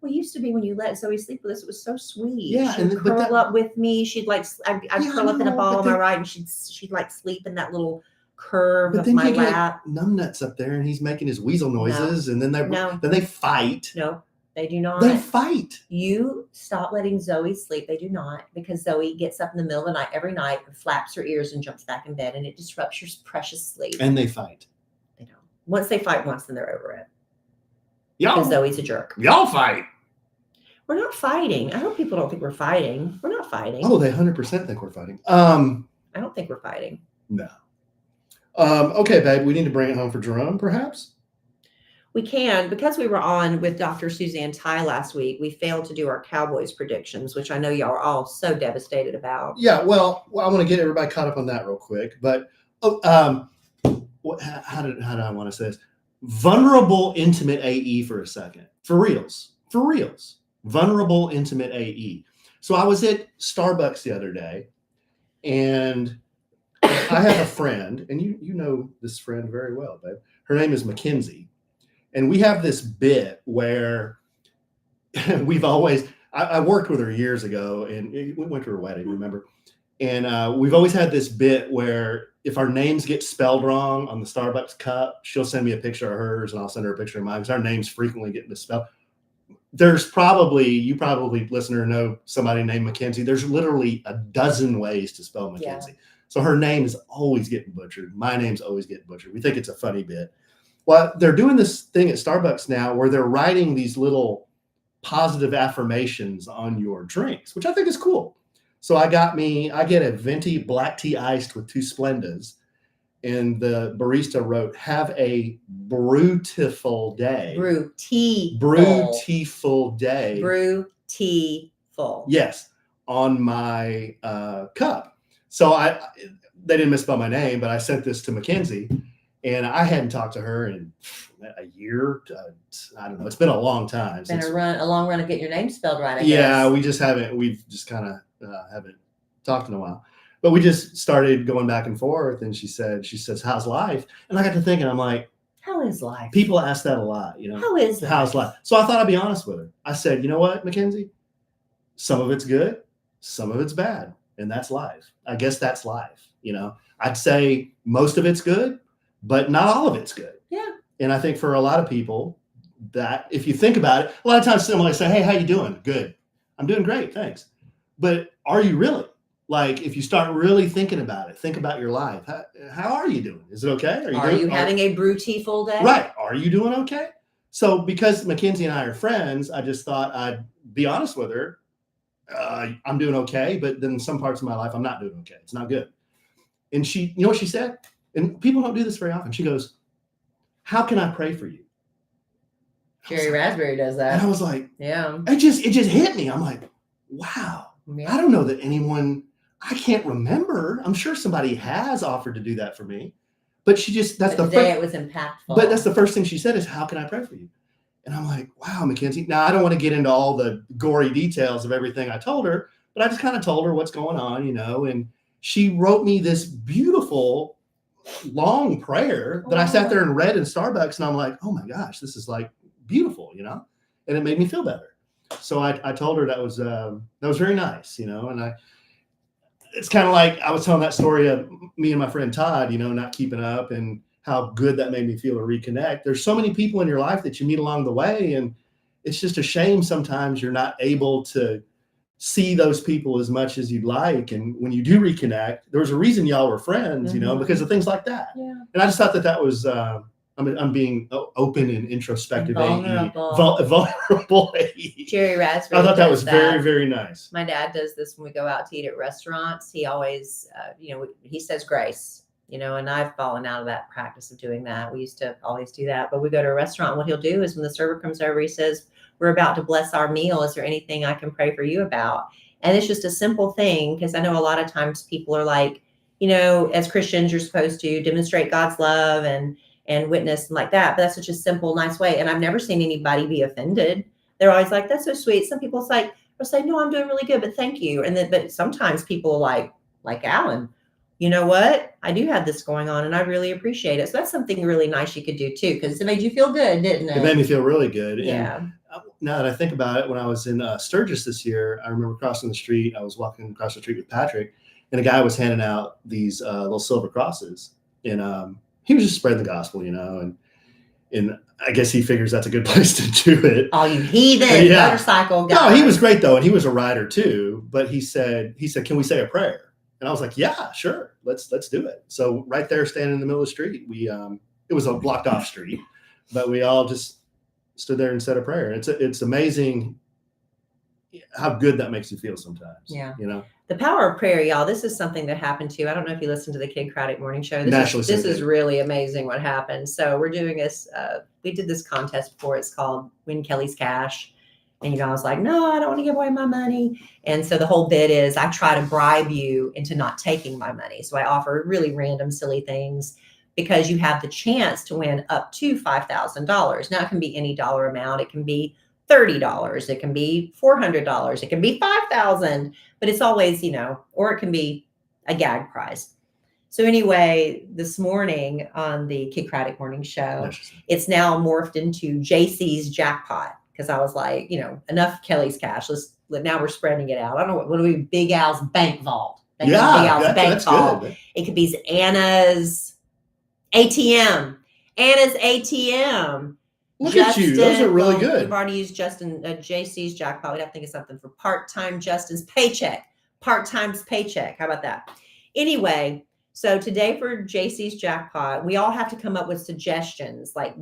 Well, it used to be when you let Zoe sleep with us, it was so sweet. Yeah, She'd curl up with me. She'd like, I'd Yeah, curl up in a no, ball but on my right, and she'd like sleep in that little curve But of then my you get lap. numbnuts up there, and he's making his weasel noises, and then they fight. No, they do not. They fight. You stop letting Zoe sleep. They do not, because Zoe gets up in the middle of the night every night, flaps her ears, and jumps back in bed, and it disrupts your precious sleep. And they fight. They don't. Once they fight once, then they're over it. Y'all, Because Zoe's a jerk. Y'all fight. We're not fighting. I hope people don't think we're fighting. We're not fighting. Oh, they 100% think we're fighting. I don't think we're fighting. No. Okay, babe, we need to bring it home for Jerome, perhaps? We can, because we were on with Dr. Suzanne Ty last week, we failed to do our Cowboys predictions, which I know y'all are all so devastated about. Yeah, well, I want to get everybody caught up on that real quick. But how did I want to say this? Vulnerable, intimate AE for a second. For reals. Vulnerable, intimate AE. So I was at Starbucks the other day, and I have a friend, and you know this friend very well, babe. Her name is Mackenzie. And we have this bit where we've always, I worked with her years ago, and we went to her wedding, remember? And we've always had this bit where if our names get spelled wrong on the Starbucks cup, she'll send me a picture of hers, and I'll send her a picture of mine, because our names frequently get misspelled. You probably, listener, know somebody named Mackenzie. There's literally a dozen ways to spell Mackenzie. Yeah. So her name is always getting butchered. My name's always getting butchered. We think it's a funny bit. Well, they're doing this thing at Starbucks now where they're writing these little positive affirmations on your drinks, which I think is cool. So I get a venti black tea iced with 2 Splendas, and the barista wrote, "Have a brutiful day." Brutiful day. Brutiful. Yes, on my cup. So they didn't misspell my name, but I sent this to Mackenzie. And I hadn't talked to her in a year. I don't know. It's been a long time. It's been a long run of getting your name spelled right, I guess. guess. We've just kind of haven't talked in a while. But we just started going back and forth. And she says, "How's life?" And I got to thinking, I'm like, how is life? People ask that a lot, you know. How's life? So I thought I'd be honest with her. I said, you know what, Mackenzie? Some of it's good. Some of it's bad. And that's life. I guess that's life. You know, I'd say most of it's good, but not all of it's good. Yeah. And I think for a lot of people, that if you think about it, a lot of times somebody say, "Hey, how you doing?" "Good. I'm doing great, thanks." But are you really? Like, if you start really thinking about it, think about your life. How are you doing? Is it okay? Are you having a brutiful day? Right. Are you doing okay? So because Mackenzie and I are friends, I just thought I'd be honest with her. I'm doing okay, but then some parts of my life, I'm not doing okay. It's not good. And she, you know what she said? And people don't do this very often. She goes, "How can I pray for you?" Jerry Rasberry does that. And I was like, yeah. It just hit me. I'm like, wow. Yeah. I don't know that anyone, I can't remember. I'm sure somebody has offered to do that for me. But that's the day it was impactful. But that's the first thing she said is, "How can I pray for you?" And I'm like, wow, Mackenzie. Now, I don't want to get into all the gory details of everything I told her, but I just kind of told her what's going on, you know, and she wrote me this beautiful long prayer that I sat there and read in Starbucks. And I'm like, oh my gosh, this is like beautiful, you know, and it made me feel better. So I told her that was very nice, you know, and it's kind of like I was telling that story of me and my friend Todd, you know, not keeping up and how good that made me feel to reconnect. There's so many people in your life that you meet along the way. And it's just a shame sometimes you're not able to see those people as much as you'd like. And when you do reconnect, there was a reason y'all were friends, you know, because of things like that. Yeah. And I just thought that was, I'm being open and introspective. Vulnerable. Jerry Rasberry. I thought that was very, very nice. My dad does this when we go out to eat at restaurants. He always, he says grace. You know, and I've fallen out of that practice of doing that. We used to always do that. But we go to a restaurant. What he'll do is when the server comes over, he says, "We're about to bless our meal. Is there anything I can pray for you about?" And it's just a simple thing, because I know a lot of times people are like, you know, as Christians, you're supposed to demonstrate God's love and witness and like that. But that's such a simple, nice way. And I've never seen anybody be offended. They're always like, "That's so sweet." Some people will say, "No, I'm doing really good, but thank you." And then, but sometimes people like Alan, you know what? I do have this going on and I really appreciate it. So that's something really nice you could do too, because it made you feel good, didn't it? It made me feel really good. Yeah. And now that I think about it, when I was in Sturgis this year, I remember crossing the street. I was walking across the street with Patrick, and a guy was handing out these little silver crosses. And he was just spreading the gospel, and I guess he figures that's a good place to do it. All you heathen motorcycle guys. No, he was great though, and he was a rider too. But he said, "Can we say a prayer?" And I was like, "Yeah, sure, let's do it." So right there, standing in the middle of the street, it was a blocked off street, but we all just stood there and said a prayer. It's amazing how good that makes you feel sometimes. Yeah. The power of prayer, y'all. This is something that happened to you. I don't know if you listened to the Kid Craddock Morning Show. This is really amazing what happened. So we're doing this. We did this contest before. It's called Win Kellie's Cash. And, I was like, no, I don't want to give away my money. And so the whole bit is I try to bribe you into not taking my money. So I offer really random, silly things because you have the chance to win up to $5,000. Now it can be any dollar amount. It can be $30. It can be $400. It can be $5,000, but it's always, or it can be a gag prize. So anyway, this morning on the Kid Craddock Morning Show, it's now morphed into JC's jackpot. Because I was like, enough Kellie's cash. Now we're spreading it out. I don't know what do we Big Al's bank vault. Big Al's bank vault. Good. It could be Anna's ATM. Anna's ATM. Look at you. Those are really good. We've already used JC's jackpot. We'd have to think of something for part-time Justin's paycheck. Part-time's paycheck. How about that? Anyway, so today for JC's jackpot, we all have to come up with suggestions, like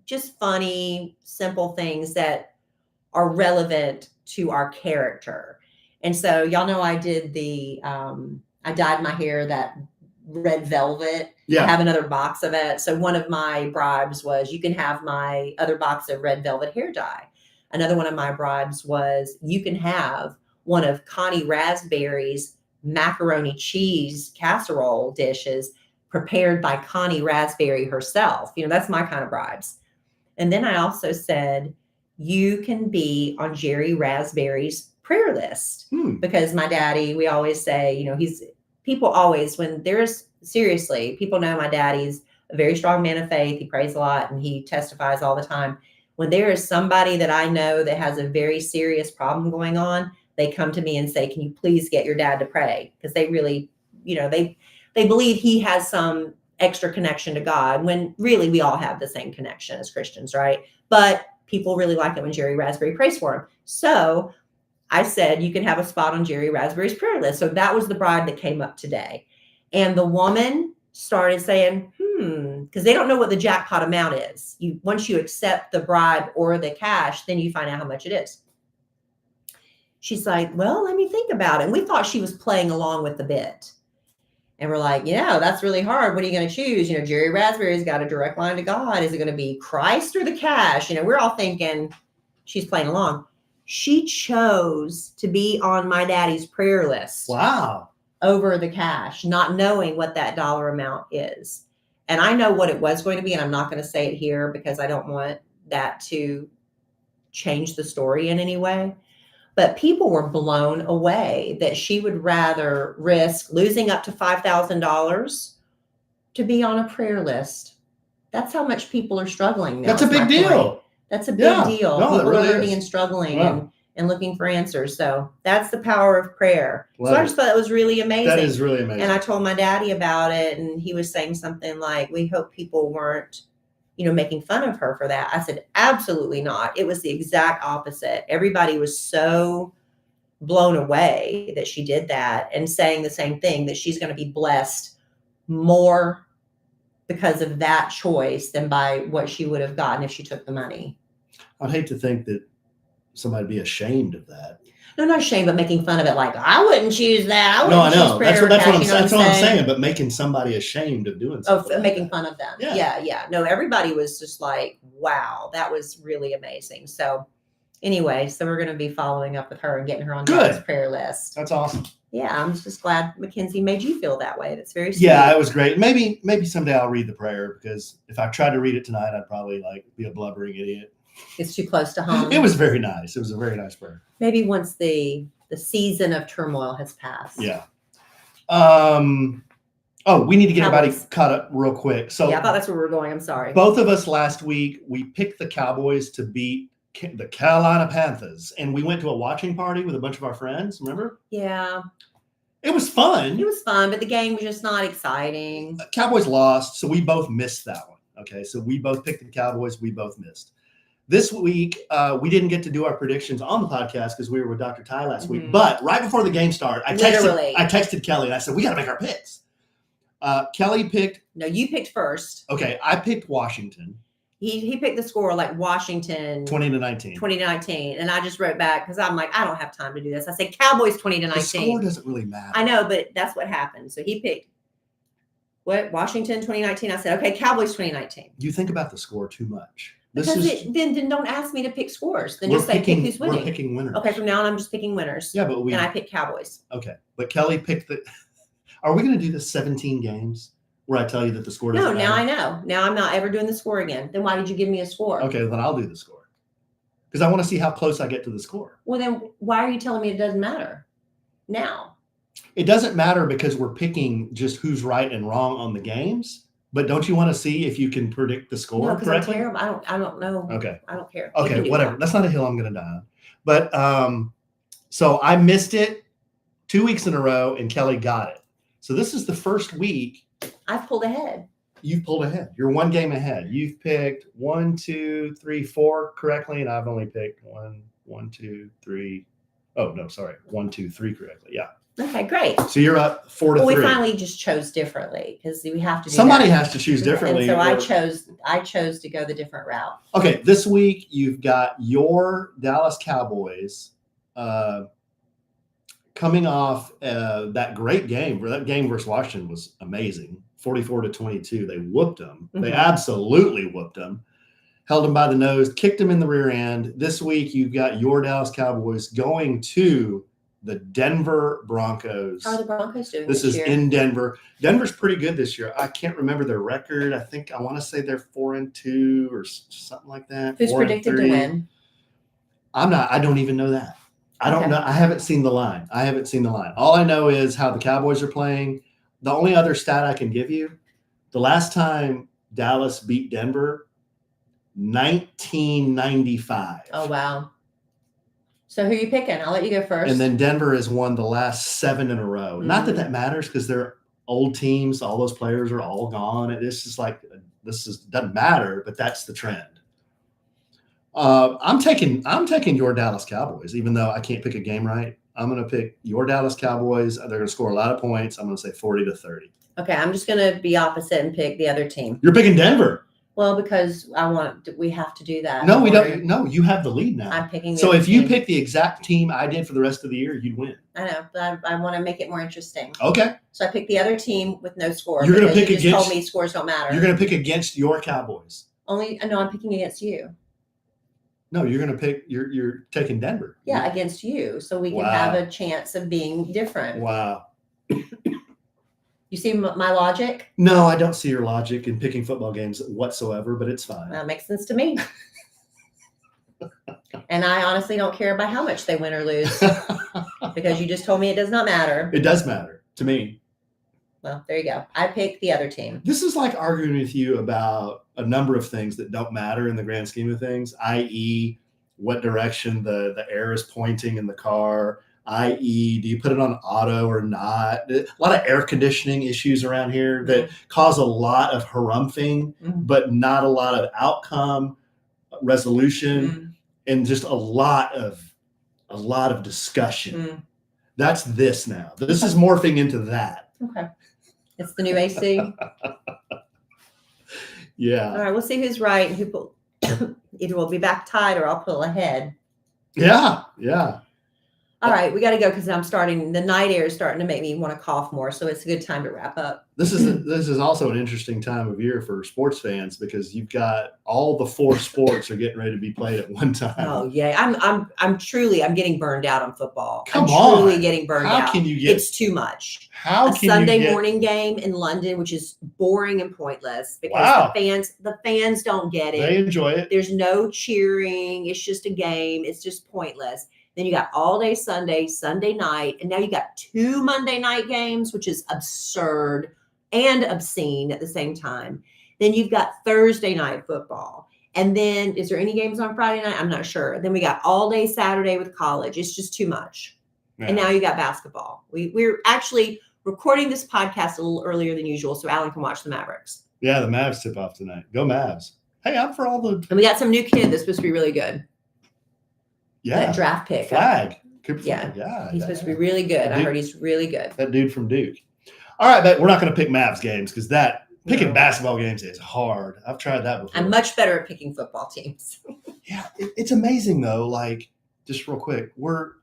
just funny, simple things that are relevant to our character. And so y'all know I did I dyed my hair that red velvet. Yeah. I have another box of it. So one of my bribes was, you can have my other box of red velvet hair dye. Another one of my bribes was, you can have one of Connie Rasberry's macaroni cheese casserole dishes prepared by Connie Rasberry herself. That's my kind of bribes. And then I also said, you can be on Jerry Rasberry's prayer list because my daddy, we always say, people always, when people know my daddy's a very strong man of faith. He prays a lot and he testifies all the time. When there is somebody that I know that has a very serious problem going on, they come to me and say, can you please get your dad to pray? Because they really, they believe he has some extra connection to God, when really we all have the same connection as Christians, right? But people really like it when Jerry Rasberry prays for him. So I said, you can have a spot on Jerry Rasberry's prayer list. So that was the bride that came up today. And the woman started saying, because they don't know what the jackpot amount is. Once you accept the bribe or the cash, then you find out how much it is. She's like, well, let me think about it. And we thought she was playing along with the bit. And we're like, that's really hard. What are you going to choose? Jerry Rasberry's got a direct line to God. Is it going to be Christ or the cash? We're all thinking she's playing along. She chose to be on my daddy's prayer list. Wow. Over the cash, not knowing what that dollar amount is. And I know what it was going to be, and I'm not going to say it here because I don't want that to change the story in any way. But people were blown away that she would rather risk losing up to $5,000 to be on a prayer list. That's how much people are struggling now. That's a big deal. That's a big deal. No, people really are hurting and struggling and looking for answers. So that's the power of prayer. So I just thought that was really amazing. That is really amazing. And I told my daddy about it, and he was saying something like, we hope people weren't making fun of her for that. I said, absolutely not. It was the exact opposite. Everybody was so blown away that she did that, and saying the same thing, that she's going to be blessed more because of that choice than by what she would have gotten if she took the money. I'd hate to think that somebody would be ashamed of that. No, not ashamed, but making fun of it. Like, I wouldn't choose that. No, I know. That's what I'm saying. But making somebody ashamed of doing something. Oh, making fun of them. Yeah. No, everybody was just like, wow, that was really amazing. So anyway, so we're going to be following up with her and getting her on Dad's prayer list. That's awesome. Yeah, I'm just glad Mackenzie made you feel that way. That's very sweet. Yeah, it was great. Maybe someday I'll read the prayer, because if I tried to read it tonight, I'd probably be a blubbering idiot. It's too close to home. It was very nice. It was a very nice prayer. Maybe once the season of turmoil has passed. Yeah. Oh, we need to get everybody Cowboys. caught up real quick. So Yeah, I thought that's where we were going. I'm sorry. both of us last week, we picked the Cowboys to beat the Carolina Panthers, and we went to a watching party with a bunch of our friends. Remember? Yeah, It was fun. it was fun, but the game was just not exciting. Cowboys lost, so we both missed that one. Okay, so we both picked the Cowboys. We both missed. This week, we didn't get to do our predictions on the podcast because we were with Dr. Ty last week. But right before the game started, I texted Kellie and I said, we got to make our picks. Kellie picked. No, you picked first. Okay, I picked Washington. He picked the score like Washington 20-19. 20-19. And I just wrote back because I'm like, I don't have time to do this. I said Cowboys 20-19. The score doesn't really matter. I know, but that's what happened. So he picked Washington 2019. I said, okay, Cowboys 2019. You think about the score too much. Then don't ask me to pick scores. Then just say pick who's winning. We're picking winners. Okay, from now on I'm just picking winners. Yeah, but and I picked Cowboys. Okay, but Kellie picked the. Are we going to do the 17 games where I tell you that the score doesn't matter? No, now I know. Now I'm not ever doing the score again. Then why did you give me a score? Okay, then I'll do the score because I want to see how close I get to the score. Well, then why are you telling me it doesn't matter now? It doesn't matter because we're picking just who's right and wrong on the games. But don't you want to see if you can predict the score correctly? I'm terrible. I don't know. Okay. I don't care. Okay, whatever. That's not a hill I'm going to die on. But so I missed it 2 weeks in a row, and Kellie got it. So this is the first week. I've pulled ahead. You've pulled ahead. You're one game ahead. You've picked 1, 2, 3, 4 correctly, and I've only picked 1, 2, 3. Oh no, sorry, 1, 2, 3 correctly. Yeah. Okay, great. So you're up 4-3. Well, we finally just chose differently because we have to. Somebody has to choose differently. And so I chose to go the different route. Okay, this week you've got your Dallas Cowboys coming off that great game. That game versus Washington was amazing. 44-22. They whooped them. Mm-hmm. They absolutely whooped them. Held them by the nose, kicked them in the rear end. This week you've got your Dallas Cowboys going to the Denver Broncos. How are the Broncos doing this year? In Denver. Denver's pretty good this year. I can't remember their record. I want to say they're 4-2 or something like that. Who's predicted to win? I don't even know that. I don't know. I haven't seen the line. All I know is how the Cowboys are playing. The only other stat I can give you, the last time Dallas beat Denver, 1995. Oh, wow. So who are you picking? I'll let you go first. And then Denver has won the last 7 in a row. Mm-hmm. Not that matters because they're old teams. All those players are all gone. Doesn't matter, but that's the trend. I'm taking your Dallas Cowboys, even though I can't pick a game right. I'm going to pick your Dallas Cowboys. They're going to score a lot of points. I'm going to say 40-30. Okay, I'm just going to be opposite and pick the other team. You're picking Denver. Well, because we have to do that. No, we don't. No, you have the lead now. I'm picking. So if you pick the exact team I did for the rest of the year, you'd win. I know, but I want to make it more interesting. Okay. So I picked the other team with no score. You're going to pick against. You just told me scores don't matter. You're going to pick against your Cowboys. No, I'm picking against you. No, you're going to pick. You're taking Denver. Yeah, against you, so we can have a chance of being different. Wow. You see my logic? No, I don't see your logic in picking football games whatsoever, but it's fine. That makes sense to me. And I honestly don't care about how much they win or lose because you just told me it does not matter. It does matter to me. Well, there you go. I picked the other team. This is like arguing with you about a number of things that don't matter in the grand scheme of things, i.e., what direction the air is pointing in the car, i.e., do you put it on auto or not? A lot of air conditioning issues around here that cause a lot of harumphing, but not a lot of outcome resolution, and just a lot of discussion. That's this now. This is morphing into that. Okay. It's the new AC. Yeah. All right. We'll see who's right and who pull. Either we'll be back tied or I'll pull ahead. Yeah. Yeah. All right, we got to go because the night air is starting to make me want to cough more. So it's a good time to wrap up. This is also an interesting time of year for sports fans because you've got all the 4 sports are getting ready to be played at one time. Oh yeah, I'm getting burned out on football. I'm truly getting burned out. How can you get? It's too much. How can Sunday morning game in London, which is boring and pointless because the fans don't get it. They enjoy it. There's no cheering. It's just a game. It's just pointless. Then you got all day Sunday night, and now you got 2 Monday night games, which is absurd. and obscene at the same time. Then you've got Thursday night football. And then is there any games on Friday night? I'm not sure. Then we got all day Saturday with college. It's just too much. Yeah. And now you got basketball. We're actually recording this podcast a little earlier than usual so Alan can watch the Mavericks. Yeah, the Mavs tip off tonight. Go Mavs. Hey, I'm for all the. And we got some new kid that's supposed to be really good. Yeah. That draft pick. Flag. Cooper Yeah. Flag. Yeah. He's supposed to be really good. I heard he's really good. That dude from Duke. All right, but we're not going to pick Mavs games because picking No. basketball games is hard. I've tried that before. I'm much better at picking football teams. Yeah, it's amazing though. Like, just real quick,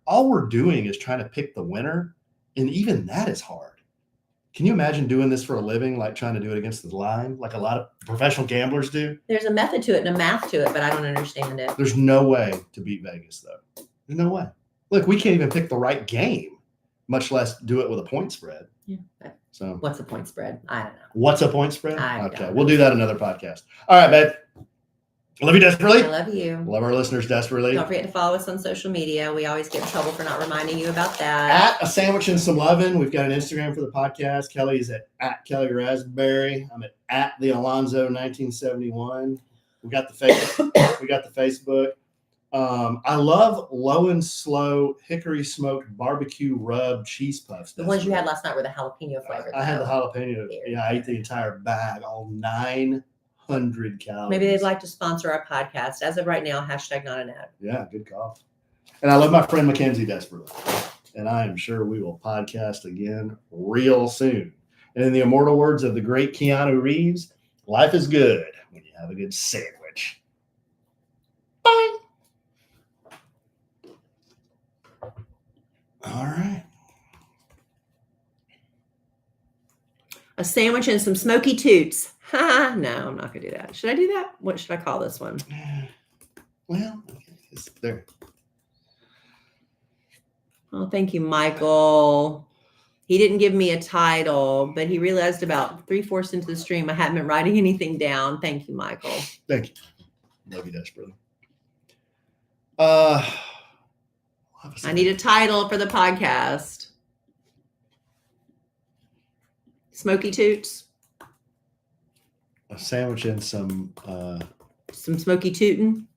all we're doing is trying to pick the winner, and even that is hard. Can you imagine doing this for a living, like trying to do it against the line, like a lot of professional gamblers do? There's a method to it and a math to it, but I don't understand it. There's no way to beat Vegas, though. There's no way. Look, we can't even pick the right game, much less do it with a point spread. Yeah. So, What's the point spread? I don't know. what's a point spread? I Okay, don't we'll know. do that another podcast. All right, babe. Love you desperately. I love you. Love our listeners desperately. Don't forget to follow us on social media. We always get in trouble for not reminding you about that. At A Sandwich and Some Lovin'. We've got an Instagram for the podcast. Kelly's at Kellie Rasberry. I'm at the Alonzo 1971. We got the Facebook. I love low and slow hickory smoked barbecue rub cheese puffs. The ones you had last night were the jalapeno flavor. I had the though. jalapeno. Yeah, I ate the entire bag, all 900 calories. Maybe they'd like to sponsor our podcast. As of right now, # not an ad. Yeah, good call. And I love my friend Mackenzie desperately. And I am sure we will podcast again real soon. And in the immortal words of the great Keanu Reeves, life is good when you have a good sandwich. Bye. All right. A sandwich and some smoky toots. Ha! No, I'm not going to do that. Should I do that? What should I call this one? Well, it's there. Oh, thank you, Michael. He didn't give me a title, but he realized about 3/4 into the stream I hadn't been writing anything down. Thank you, Michael. Thank you. Love you desperately. I need a title for the podcast. Smoky toots. A sandwich and some Smoky tootin'.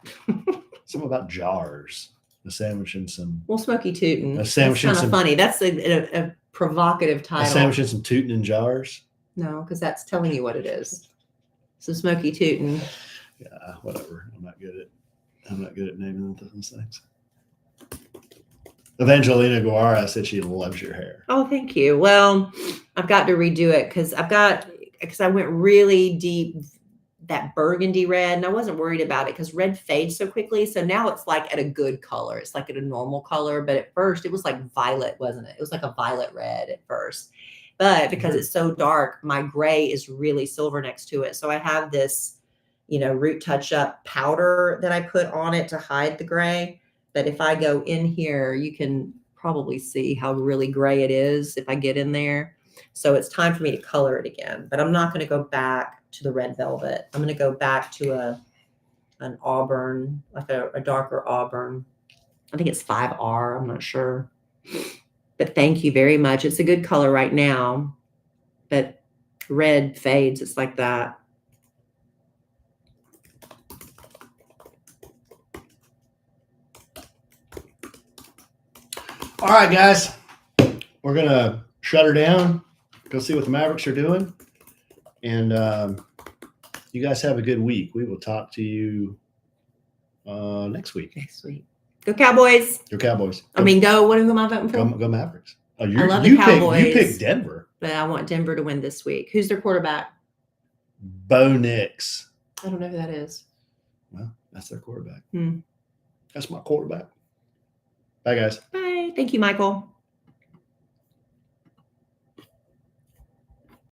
something about jars. A sandwich and some Well, smoky tootin'. A sandwich and That's kind some- of funny. That's a provocative a title. sandwich and some tootin' in jars. No, because that's telling you what it is. So smoky tootin'. Yeah, whatever. I'm not good at naming those things. Evangelina Guevara said she loves your hair. Oh, thank you. Well, I've got to redo it because I went really deep, that burgundy red, and I wasn't worried about it because red fades so quickly. So now it's like at a good color. It's like at a normal color. But at first it was like violet, wasn't it? It was like a violet red at first. But because it's so dark, my gray is really silver next to it. So I have this, root touch up powder that I put on it to hide the gray. But if I go in here, you can probably see how really gray it is if I get in there. So it's time for me to color it again. But I'm not going to go back to the red velvet. I'm going to go back to an auburn, like a darker auburn. I think it's 5R. I'm not sure. But thank you very much. It's a good color right now. But red fades. It's like that. All right, guys. We're going to shut her down, go see what the Mavericks are doing. And you guys have a good week. We will talk to you next week. Next week. Go Cowboys. Go Cowboys. What am I voting for? Go Mavericks. Oh, I love the Cowboys. You picked Denver. But I want Denver to win this week. Who's their quarterback? Bo Nix. I don't know who that is. Well, that's their quarterback. Hmm. That's my quarterback. Bye, guys. Bye. Thank you, Michael.